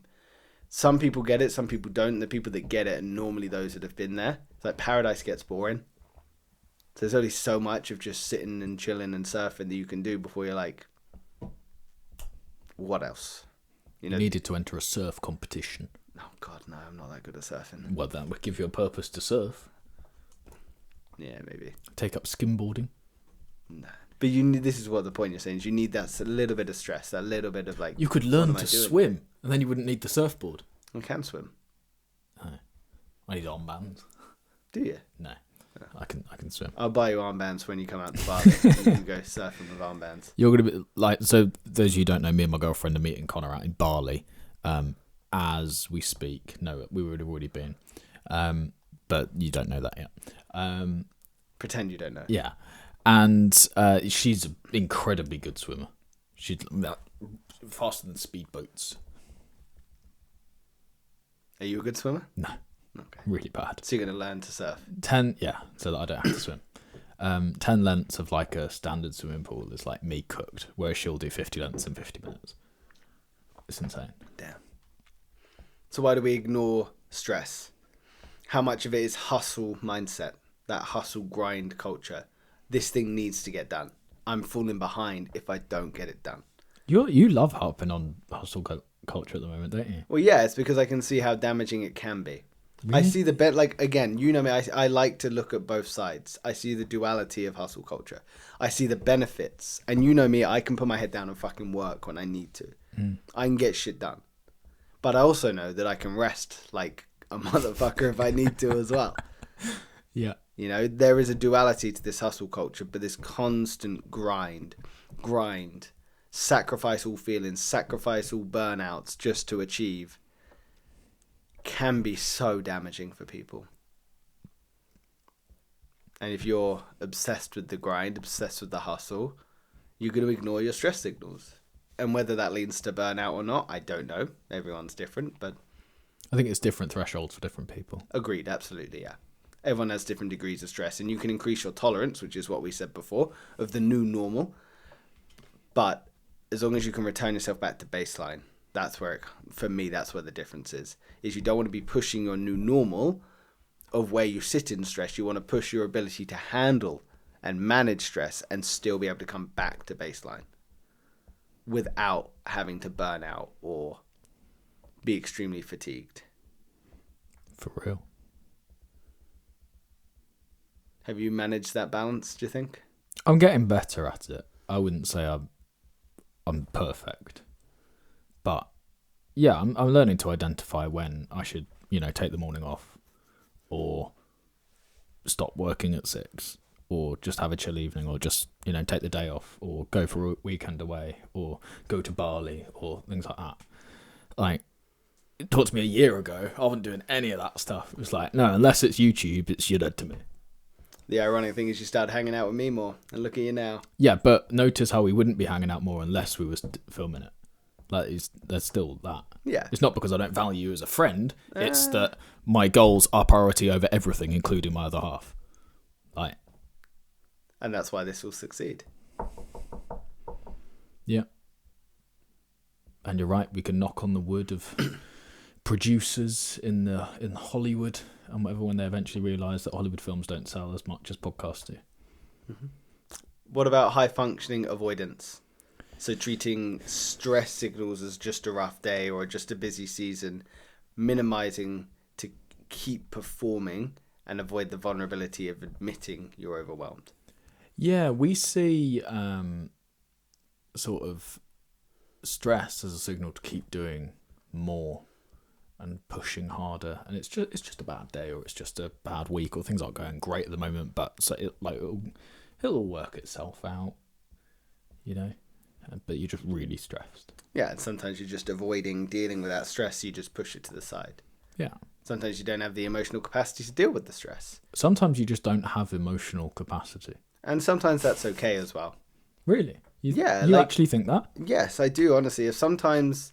some people get it, some people don't. The people that get it are normally those that have been there. It's like paradise gets boring. So there's only so much of just sitting and chilling and surfing that you can do before you're like, what else? You needed to enter a surf competition. Oh God, no, I'm not that good at surfing. Well, that would give you a purpose to surf. Yeah, maybe. Take up skimboarding. No. But this is what the point you're saying is, you need that little bit of stress, that little bit of like... You could learn to swim, and then you wouldn't need the surfboard. I can swim. Oh. I need armbands. Do you? No. I can swim. I'll buy you armbands when you come out to Bali. You can go surfing with armbands. You're going to be like... So, those of you who don't know, me and my girlfriend are meeting Connor out in Bali as we speak. No, we would have already been. But you don't know that yet. Pretend you don't know. Yeah. And she's an incredibly good swimmer. She's faster than speedboats. Are you a good swimmer? No. Okay. Really bad. So you're going to learn to surf? 10, yeah, so that I don't have to swim. 10 lengths of like a standard swimming pool is like me cooked, whereas she'll do 50 lengths in 50 minutes. It's insane. Damn. So why do we ignore stress? How much of it is hustle mindset? That hustle grind culture? This thing needs to get done. I'm falling behind if I don't get it done. You love harping on hustle culture at the moment, don't you? Well, yeah, it's because I can see how damaging it can be. Really? I see the bet. Like, again, you know me. I like to look at both sides. I see the duality of hustle culture. I see the benefits, and you know me. I can put my head down and fucking work when I need to. I can get shit done, but I also know that I can rest like a motherfucker if I need to as well. Yeah. You know, there is a duality to this hustle culture, but this constant grind, sacrifice all feelings, sacrifice all burnouts just to achieve, can be so damaging for people. And if you're obsessed with the grind, obsessed with the hustle, you're going to ignore your stress signals. And whether that leads to burnout or not, I don't know. Everyone's different, but... I think it's different thresholds for different people. Agreed, absolutely, yeah. Everyone has different degrees of stress, and you can increase your tolerance, which is what we said before, of the new normal. But as long as you can return yourself back to baseline, that's where, for me, that's where the difference is you don't want to be pushing your new normal of where you sit in stress. You want to push your ability to handle and manage stress and still be able to come back to baseline without having to burn out or be extremely fatigued. For real. Have you managed that balance, do you think? I'm getting better at it. I wouldn't say I'm perfect. But yeah, I'm learning to identify when I should, take the morning off or stop working at 6 or just have a chill evening or just, take the day off or go for a weekend away or go to Bali or things like that. Like, talk to me a year ago, I wasn't doing any of that stuff. It was like, no, unless it's YouTube, it's you're dead to me. The ironic thing is you started hanging out with me more, and look at you now. Yeah, but notice how we wouldn't be hanging out more unless we was filming it. Like, there's still that. Yeah. It's not because I don't value you as a friend. It's that my goals are priority over everything, including my other half. Like, And that's why this will succeed. Yeah. And you're right, we can knock on the wood of producers in Hollywood and whatever when they eventually realise that Hollywood films don't sell as much as podcasts do. Mm-hmm. What about high functioning avoidance? So treating stress signals as just a rough day or just a busy season, minimizing to keep performing and avoid the vulnerability of admitting you're overwhelmed. Yeah, we see sort of stress as a signal to keep doing more and pushing harder, and it's just a bad day or it's just a bad week or things aren't going great at the moment, but so it'll work itself out, you know. But you're just really stressed. Yeah, and sometimes you're just avoiding dealing with that stress. You just push it to the side. Yeah. Sometimes you don't have the emotional capacity to deal with the stress. Sometimes you just don't have emotional capacity. And sometimes that's okay as well. Really? You like, actually think that? Yes, I do, honestly. If sometimes...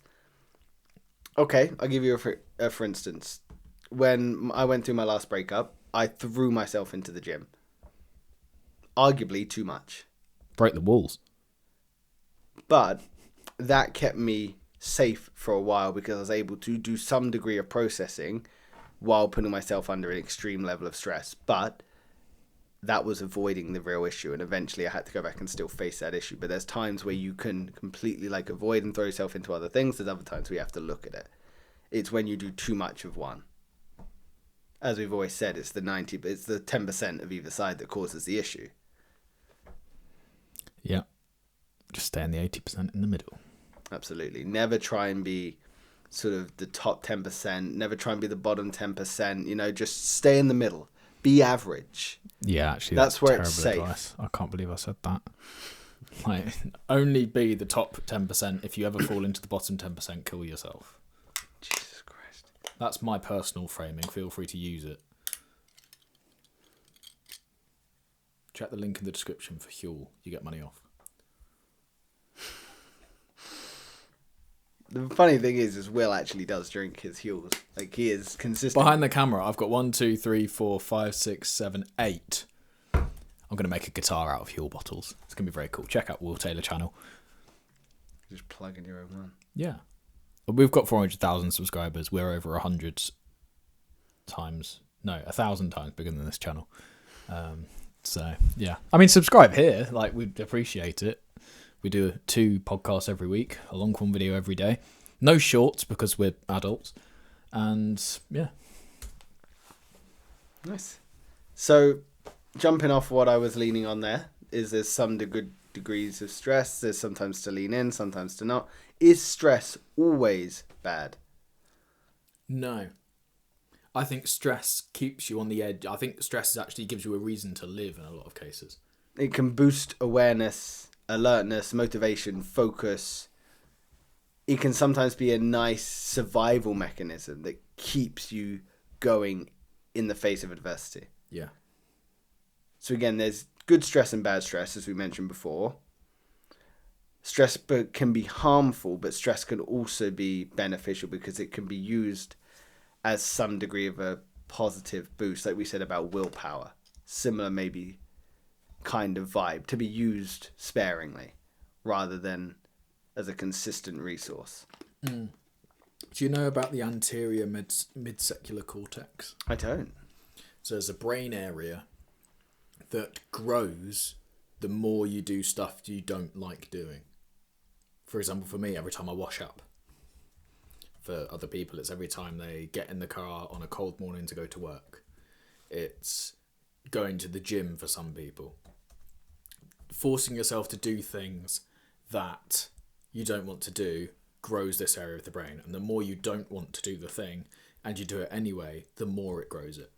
Okay, I'll give you a for instance. When I went through my last breakup, I threw myself into the gym. Arguably too much. Break the walls. But that kept me safe for a while because I was able to do some degree of processing while putting myself under an extreme level of stress. But that was avoiding the real issue, and eventually I had to go back and still face that issue. But there's times where you can completely avoid and throw yourself into other things. There's other times where you have to look at it. It's when you do too much of one. As we've always said, it's the 10% of either side that causes the issue. Yeah. Just stay in the 80% in the middle. Absolutely. Never try and be sort of the top 10%. Never try and be the bottom 10%. You know, just stay in the middle. Be average. Yeah, actually, that's where it's safe. Advice. I can't believe I said that. Like, only be the top 10%. If you ever fall into the bottom 10%, kill yourself. Jesus Christ. That's my personal framing. Feel free to use it. Check the link in the description for Huel. You get money off. The funny thing is Will actually does drink his Huels. Like, he is consistent. Behind the camera, I've got 1, 2, 3, 4, 5, 6, 7, 8. I'm going to make a guitar out of Huel bottles. It's going to be very cool. Check out Will Taylor channel. Just plug in your own one. Yeah. We've got 400,000 subscribers. We're over 1,000 times bigger than this channel. So, yeah. I mean, subscribe here. Like, we'd appreciate it. We do 2 podcasts every week, a long form video every day. No shorts because we're adults. And yeah. Nice. So, jumping off what I was leaning on there, is there's some degrees of stress. There's sometimes to lean in, sometimes to not. Is stress always bad? No. I think stress keeps you on the edge. I think stress actually gives you a reason to live in a lot of cases. It can boost awareness, alertness, motivation, focus. It can sometimes be a nice survival mechanism that keeps you going in the face of adversity. Yeah. So again, there's good stress and bad stress, as we mentioned before. Stress can be harmful, but stress can also be beneficial because it can be used as some degree of a positive boost, like we said about willpower. Similar maybe kind of vibe, to be used sparingly rather than as a consistent resource. Do you know about the anterior mid-secular cortex? I don't. So there's a brain area that grows the more you do stuff you don't like doing. For example, for me, every time I wash up. For other people, it's every time they get in the car on a cold morning to go to work. It's going to the gym for some people. Forcing yourself to do things that you don't want to do grows this area of the brain. And the more you don't want to do the thing and you do it anyway, the more it grows it.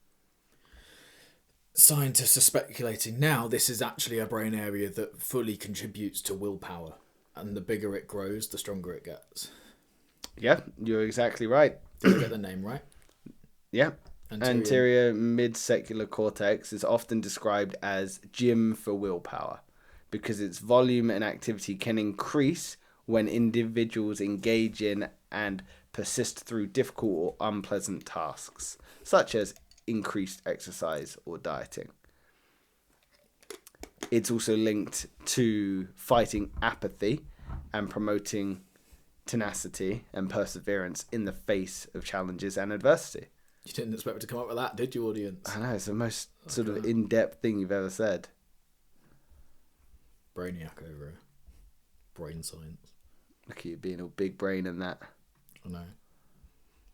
Scientists are speculating now this is actually a brain area that fully contributes to willpower. And the bigger it grows, the stronger it gets. Yeah, you're exactly right. Did I get the name right? Yeah. Anterior mid-secular cortex is often described as gym for willpower because its volume and activity can increase when individuals engage in and persist through difficult or unpleasant tasks, such as increased exercise or dieting. It's also linked to fighting apathy and promoting tenacity and perseverance in the face of challenges and adversity. You didn't expect me to come up with that, did you, audience? I know, it's the most sort of in-depth thing you've ever said. Brainiac over here. Brain science. Look at you being all big brain and that. I know.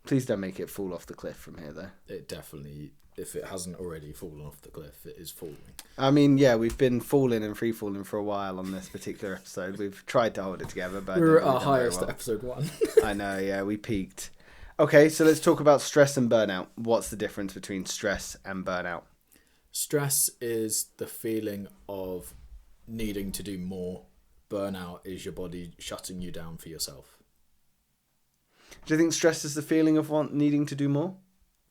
Please don't make it fall off the cliff from here, though. It definitely, if it hasn't already fallen off the cliff, it is falling. I mean, yeah, we've been falling and free falling for a while on this particular episode. We've tried to hold it together, but We were at our highest at episode 1. I know, yeah, we peaked. Okay, so let's talk about stress and burnout. What's the difference between stress and burnout? Stress is the feeling of needing to do more. Burnout is your body shutting you down for yourself. Do you think stress is the feeling of needing to do more?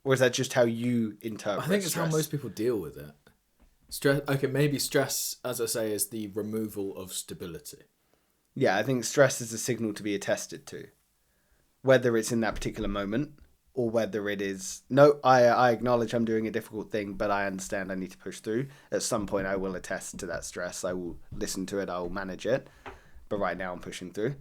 Or is that just how you interpret I think it's stress? how most people deal with it. Stress. Okay, maybe stress, as I say, is the removal of stability. Yeah, I think stress is a signal to be attested to. Whether it's in that particular moment or whether it is, no, I acknowledge I'm doing a difficult thing, but I understand I need to push through. At some point I will attest to that stress. I will listen to it. I will manage it. But right now I'm pushing through.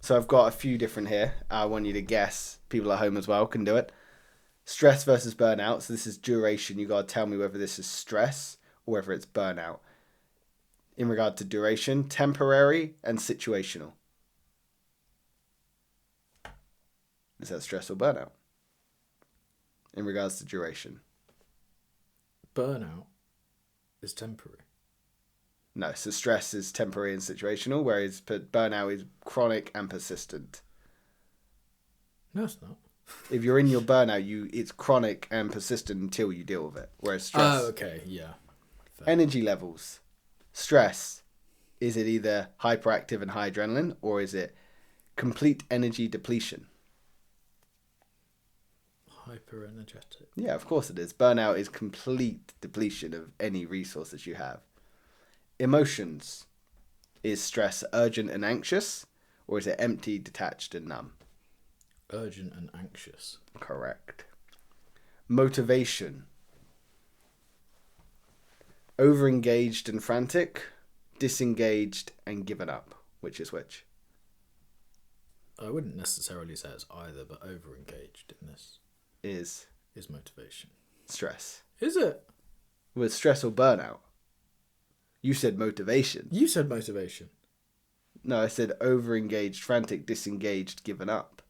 So I've got a few different here. I want you to guess. People at home as well can do it. Stress versus burnout. So this is duration. You got to tell me whether this is stress or whether it's burnout. In regard to duration, temporary and situational. Is that stress or burnout? In regards to duration. Burnout is temporary. No, so stress is temporary and situational, whereas burnout is chronic and persistent. No, it's not. If you're in your burnout, it's chronic and persistent until you deal with it. Whereas stress... Oh, okay, yeah. Fair. Energy levels. Stress. Is it either hyperactive and high adrenaline, or is it complete energy depletion? Hyper energetic. Yeah, of course it is. Burnout is complete depletion of any resources you have. Emotions. Is stress urgent and anxious, or is it empty, detached, and numb? Urgent and anxious. Correct. Motivation. Overengaged and frantic, disengaged and given up. Which is which? I wouldn't necessarily say it's either, but overengaged in this Is motivation. stress. Is it? Was stress or burnout? You said motivation. You said motivation. No, I said overengaged, frantic, disengaged, given up.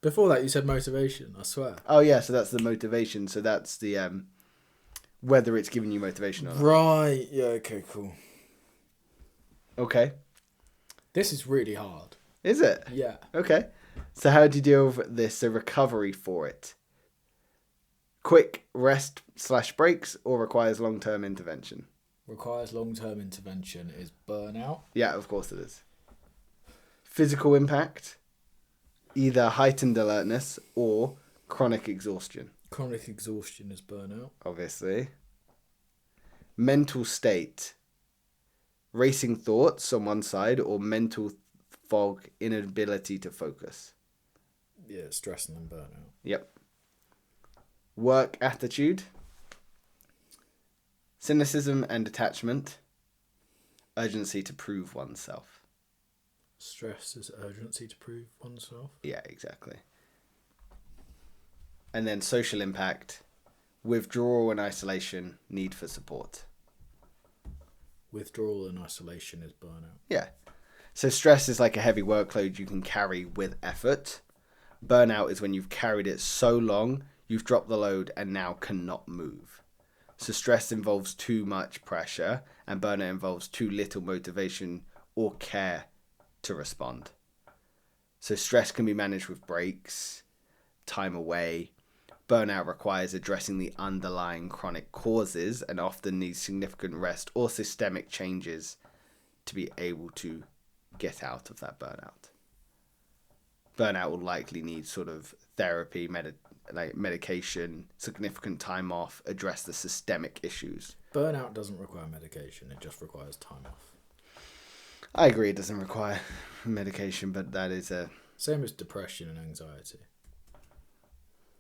Before that, you said motivation, I swear. Oh, yeah, so that's the motivation. So that's the whether it's giving you motivation or not. Right, yeah, okay, cool. Okay. This is really hard. Is it? Yeah. Okay. So how do you deal with this? The recovery for it. Quick rest / breaks or requires long-term intervention? Requires long-term intervention is burnout. Yeah, of course it is. Physical impact. Either heightened alertness or chronic exhaustion. Chronic exhaustion is burnout. Obviously. Mental state. Racing thoughts on one side or mental fog, inability to focus. Yeah, stress and then burnout. Yep. Work attitude. Cynicism and detachment. Urgency to prove oneself. Stress is urgency to prove oneself. Yeah, exactly. And then social impact. Withdrawal and isolation. Need for support. Withdrawal and isolation is burnout. Yeah. So stress is like a heavy workload you can carry with effort. Burnout is when you've carried it so long, you've dropped the load and now cannot move. So stress involves too much pressure and burnout involves too little motivation or care to respond. So stress can be managed with breaks, time away. Burnout requires addressing the underlying chronic causes and often needs significant rest or systemic changes to be able to get out of that burnout. Burnout will likely need sort of therapy, medication, significant time off, address the systemic issues. Burnout doesn't require medication, it just requires time off. I agree it doesn't require medication, but that is a... Same as depression and anxiety.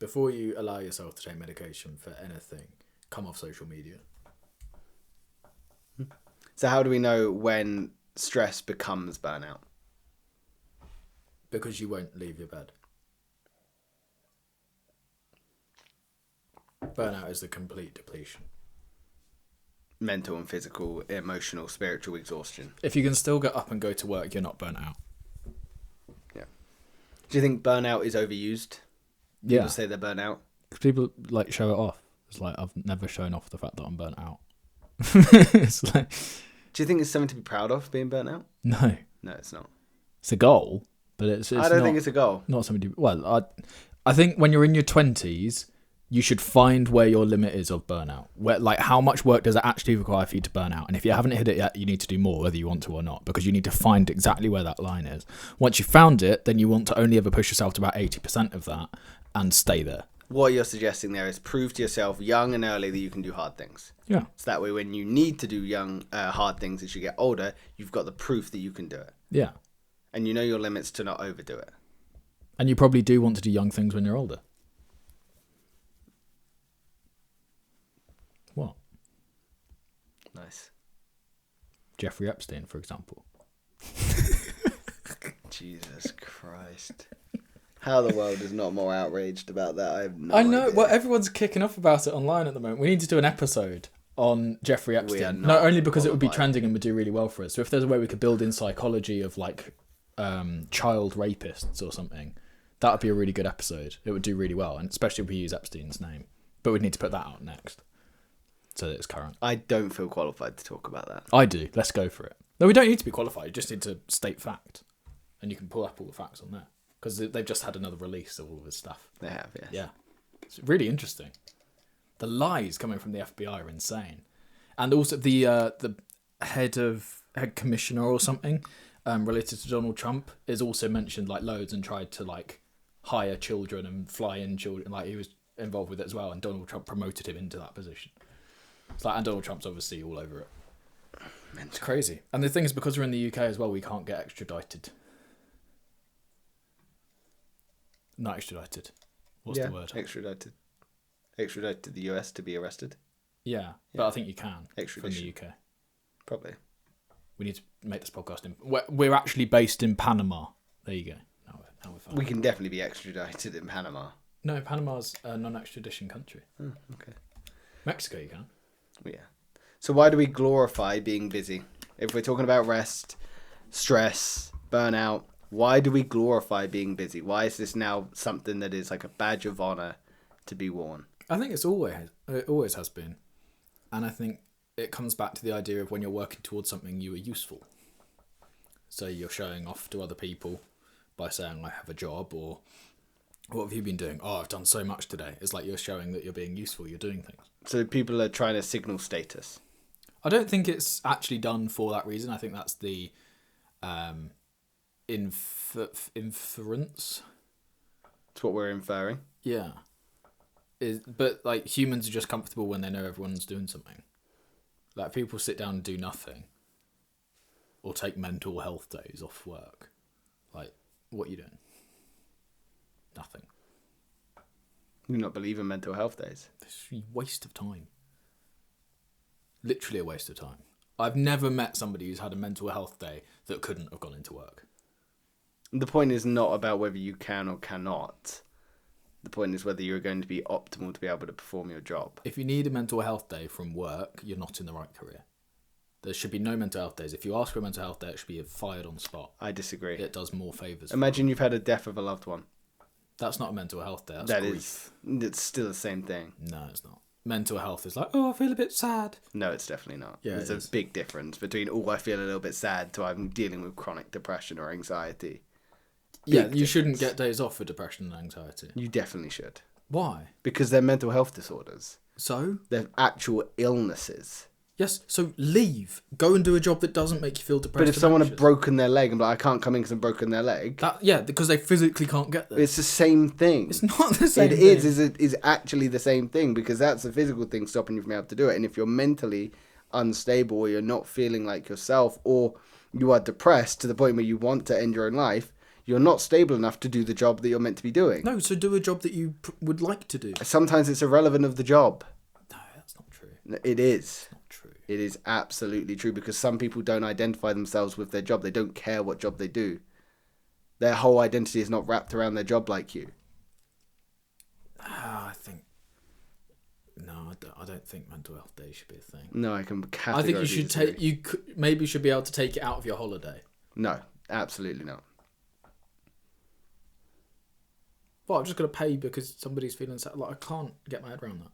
Before you allow yourself to take medication for anything, come off social media. So how do we know when stress becomes burnout? Because you won't leave your bed. Burnout is the complete depletion. Mental and physical, emotional, spiritual exhaustion. If you can still get up and go to work, you're not burnt out. Yeah. Do you think burnout is overused? Yeah. People say they're burnt out. Because people like show it off. It's like, I've never shown off the fact that I'm burnt out. It's like, Do you think it's something to be proud of, being burnt out? no, No, it's not. it's a goal, but it's I don't not, think it's a goal. not something to. Well, I think when you're in your 20s, you should find where your limit is of burnout. Where, like, how much work does it actually require for you to burn out? And if you haven't hit it yet, you need to do more, whether you want to or not, because you need to find exactly where that line is. Once you've found it, then you want to only ever push yourself to about 80% of that and stay there. What you're suggesting there is prove to yourself young and early that you can do hard things. Yeah. So that way when you need to do hard things as you get older, you've got the proof that you can do it. Yeah. And you know your limits to not overdo it. And you probably do want to do young things when you're older. What? Nice. Jeffrey Epstein, for example. Jesus Christ. How the world is not more outraged about that, I have no I know. idea. Well, everyone's kicking off about it online at the moment. We need to do an episode on Jeffrey are Epstein. not Not only because it would be qualified. trending and would do really well for us. So if there's a way we could build in psychology of like child rapists or something, that would be a really good episode. It would do really well, and especially if we use Epstein's name. But we'd need to put that out next, so that it's current. I don't feel qualified to talk about that. I do. Let's go for it. No, we don't need to be qualified. You just need to state fact, and you can pull up all the facts on there because they've just had another release of all of his stuff. They have, yes. Yeah, it's really interesting. The lies coming from the FBI are insane, and also the head commissioner or something related to Donald Trump is also mentioned like loads and tried to like hire children and fly in children. Like he was involved with it as well, and Donald Trump promoted him into that position. It's like, and Donald Trump's obviously all over it. Mental. It's crazy. And the thing is, because we're in the UK as well, we can't get extradited. Not extradited. What's the word? Extradited. Extradited to the US to be arrested. Yeah, but I think you can from Extradition. the UK. Probably. We need to make this podcast in. We're actually based in Panama. There you go. Now we're fine. We can definitely be extradited in Panama. No, Panama's a non-extradition country. Oh, okay. Mexico, you can. Yeah. So why do we glorify being busy? If we're talking about rest, stress, burnout, why do we glorify being busy? Why is this now something that is like a badge of honor to be worn? I think it always has been, and I think it comes back to the idea of when you're working towards something, you are useful. So you're showing off to other people by saying, I have a job, or what have you been doing? Oh, I've done so much today. It's like you're showing that you're being useful, you're doing things. So people are trying to signal status. I don't think it's actually done for that reason. I think that's the inference. It's what we're inferring. Yeah. But like humans are just comfortable when they know everyone's doing something. Like people sit down and do nothing, or take mental health days off work. Like, what are you doing? Nothing. You do not believe in mental health days. It's a waste of time. Literally a waste of time. I've never met somebody who's had a mental health day that couldn't have gone into work. The point is not about whether you can or cannot. The point is whether you're going to be optimal to be able to perform your job. If you need a mental health day from work, you're not in the right career. There should be no mental health days. If you ask for a mental health day, it should be fired on the spot. I disagree. It does more favours. Imagine you've had a death of a loved one. That's not a mental health day. That's grief. It's still the same thing. No, it's not. Mental health is like, oh, I feel a bit sad. No, it's definitely not. Yeah, There's it is. a big difference between, oh, I feel a little bit sad to I'm dealing with chronic depression or anxiety. Yeah, Big you shouldn't difference. get days off for depression and anxiety. You definitely should. Why? Because they're mental health disorders. So? They're actual illnesses. Yes, so leave. Go and do a job that doesn't make you feel depressed. But if and someone had anxious. broken their leg and be like, I can't come in because I've broken their leg, Yeah, because they physically can't get there. it's the same thing. It's not the same It thing. is actually the same thing because that's a physical thing stopping you from being able to do it. And if you're mentally unstable or you're not feeling like yourself or you are depressed to the point where you want to end your own life, you're not stable enough to do the job that you're meant to be doing. No, so do a job that you would like to do. Sometimes it's irrelevant of the job. No, that's not true. It is. Not true. It is absolutely true, because some people don't identify themselves with their job. They don't care what job they do. Their whole identity is not wrapped around their job like you. I think... No, I don't think mental health days should be a thing. No, I can categorically I think you should disagree. maybe should be able to take it out of your holiday. No, absolutely not. Well, I'm just going to pay because somebody's feeling sad. Like, I can't get my head around that.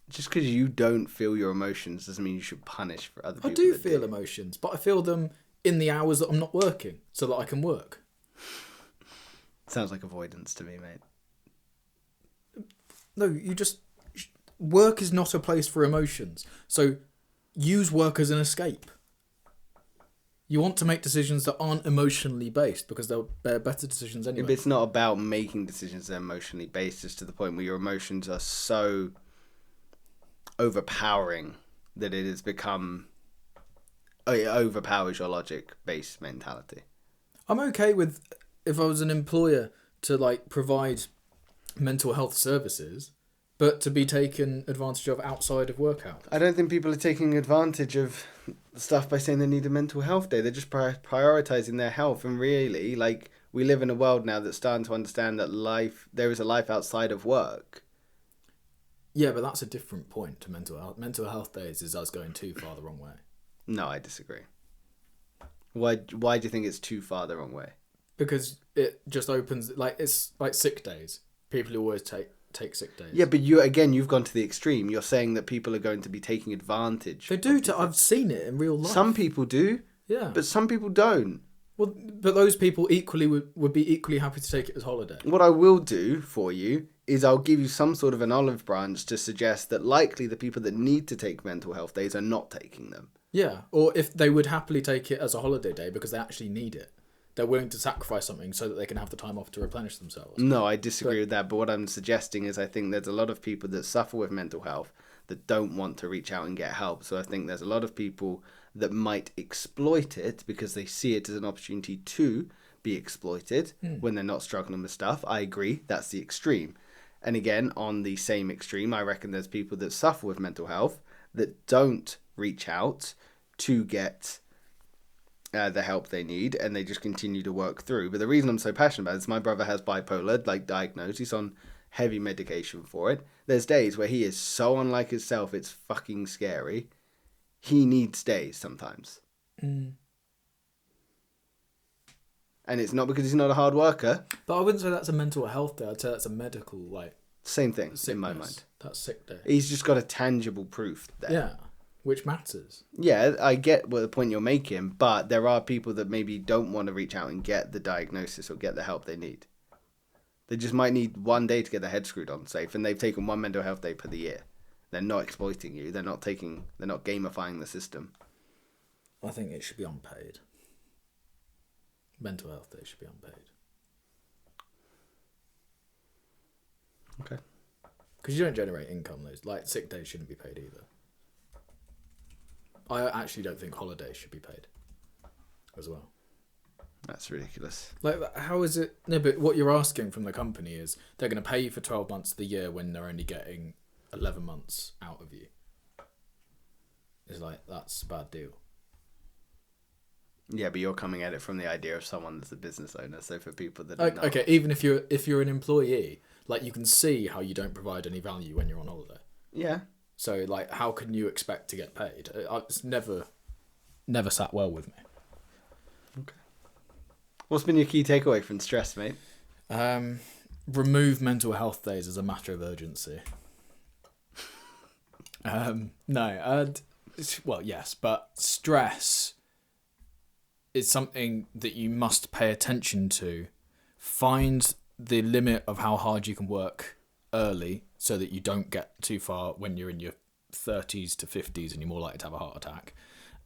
Just because you don't feel your emotions doesn't mean you should punish for other people. I do feel emotions, but I feel them in the hours that I'm not working so that I can work. Sounds like avoidance to me, mate. No, you just... Work is not a place for emotions. So use work as an escape. You want to make decisions that aren't emotionally based because they'll bear better decisions anyway. If it's not about making decisions that are emotionally based, it's to the point where your emotions are so overpowering that it has become... It overpowers your logic-based mentality. I'm okay with, if I was an employer, to like provide mental health services, but to be taken advantage of outside of work hours. I don't think people are taking advantage of stuff by saying they need a mental health day. They're just prioritizing their health. And really, like, we live in a world now that's starting to understand that there is a life outside of work. Yeah, but that's a different point to mental health. Mental health days is us going too far the wrong way. No, I disagree. Why do you think it's too far the wrong way? Because it just opens, like, it's like sick days. People who always take sick days. Yeah, but you've gone to the extreme. You're saying that people are going to be taking advantage. They do. I've seen it in real life. Some people do. Yeah. But some people don't. Well, but those people equally would be equally happy to take it as holiday. What I will do for you is I'll give you some sort of an olive branch to suggest that likely the people that need to take mental health days are not taking them. Yeah, or if they would happily take it as a holiday day because they actually need it. They're willing to sacrifice something so that they can have the time off to replenish themselves. No, I disagree with that. But what I'm suggesting is I think there's a lot of people that suffer with mental health that don't want to reach out and get help. So I think there's a lot of people that might exploit it because they see it as an opportunity to be exploited when they're not struggling with stuff. I agree. That's the extreme. And again, on the same extreme, I reckon there's people that suffer with mental health that don't reach out to get the help they need, and they just continue to work through. But the reason I'm so passionate about it is my brother has bipolar, like, diagnosed. He's on heavy medication for it. There's days where he is so unlike himself, it's fucking scary. He needs days sometimes. And it's not because he's not a hard worker. But I wouldn't say that's a mental health day. I'd say that's a medical, like... Same thing, sickness. in my mind. That's sick day. He's just got a tangible proof there. Yeah, which matters. Yeah, I get what the point you're making, but there are people that maybe don't want to reach out and get the diagnosis or get the help they need. They just might need one day to get their head screwed on safe, and they've taken one mental health day per the year. They're not exploiting you. They're not gamifying the system. I think it should be unpaid. Mental health day should be unpaid. Okay. Because you don't generate income. Those, like, sick days shouldn't be paid either. I actually don't think holidays should be paid as well. That's ridiculous. Like, how is it? No, but what you're asking from the company is they're going to pay you for 12 months of the year when they're only getting 11 months out of you. It's like, that's a bad deal. Yeah, but you're coming at it from the idea of someone that's a business owner. So for people that are not... Okay, even if you're an employee, like, you can see how you don't provide any value when you're on holiday. Yeah. So, like, how can you expect to get paid? It's never sat well with me. Okay. What's been your key takeaway from stress, mate? Remove mental health days as a matter of urgency. Well, yes, but stress is something that you must pay attention to. Find the limit of how hard you can work early so that you don't get too far when you're in your 30s to 50s and you're more likely to have a heart attack.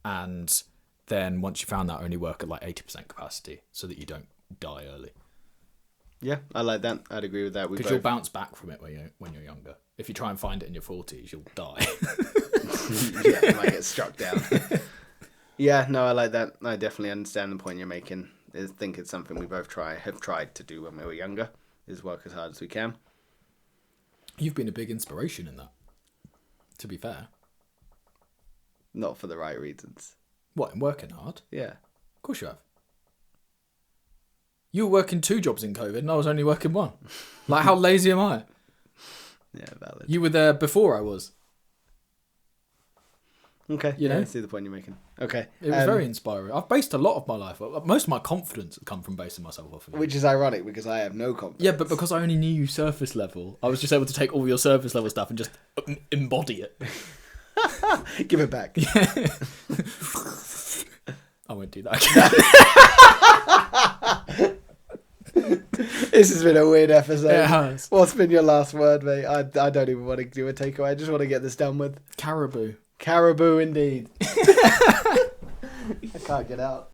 And then once you found that, only work at like 80% capacity so that you don't die early. Yeah, I like that. I'd agree with that. Because you'll bounce back from it when you're younger. If you try and find it in your 40s, you'll die. Yeah, you might get struck down. Yeah, no, I like that. I definitely understand the point you're making. I think it's something we both have tried to do when we were younger, is work as hard as we can. You've been a big inspiration in that, to be fair. not for the right reasons. What, in working hard? Yeah. Of course you have. You were working 2 jobs in COVID and I was only working 1. Like, how lazy am I? Yeah, valid. You were there before I was. Okay, You know? I see the point you're making. Okay. It was very inspiring. I've based a lot of my life, most of my confidence has come from basing myself off of you. Which is ironic because I have no confidence. Yeah, but because I only knew you surface level, I was just able to take all your surface level stuff and just embody it. Give it back. I won't do that again. This has been a weird episode. It has. What's been your last word, mate? I don't even want to do a takeaway. I just want to get this done with. Caribou. Caribou, indeed. I can't get out.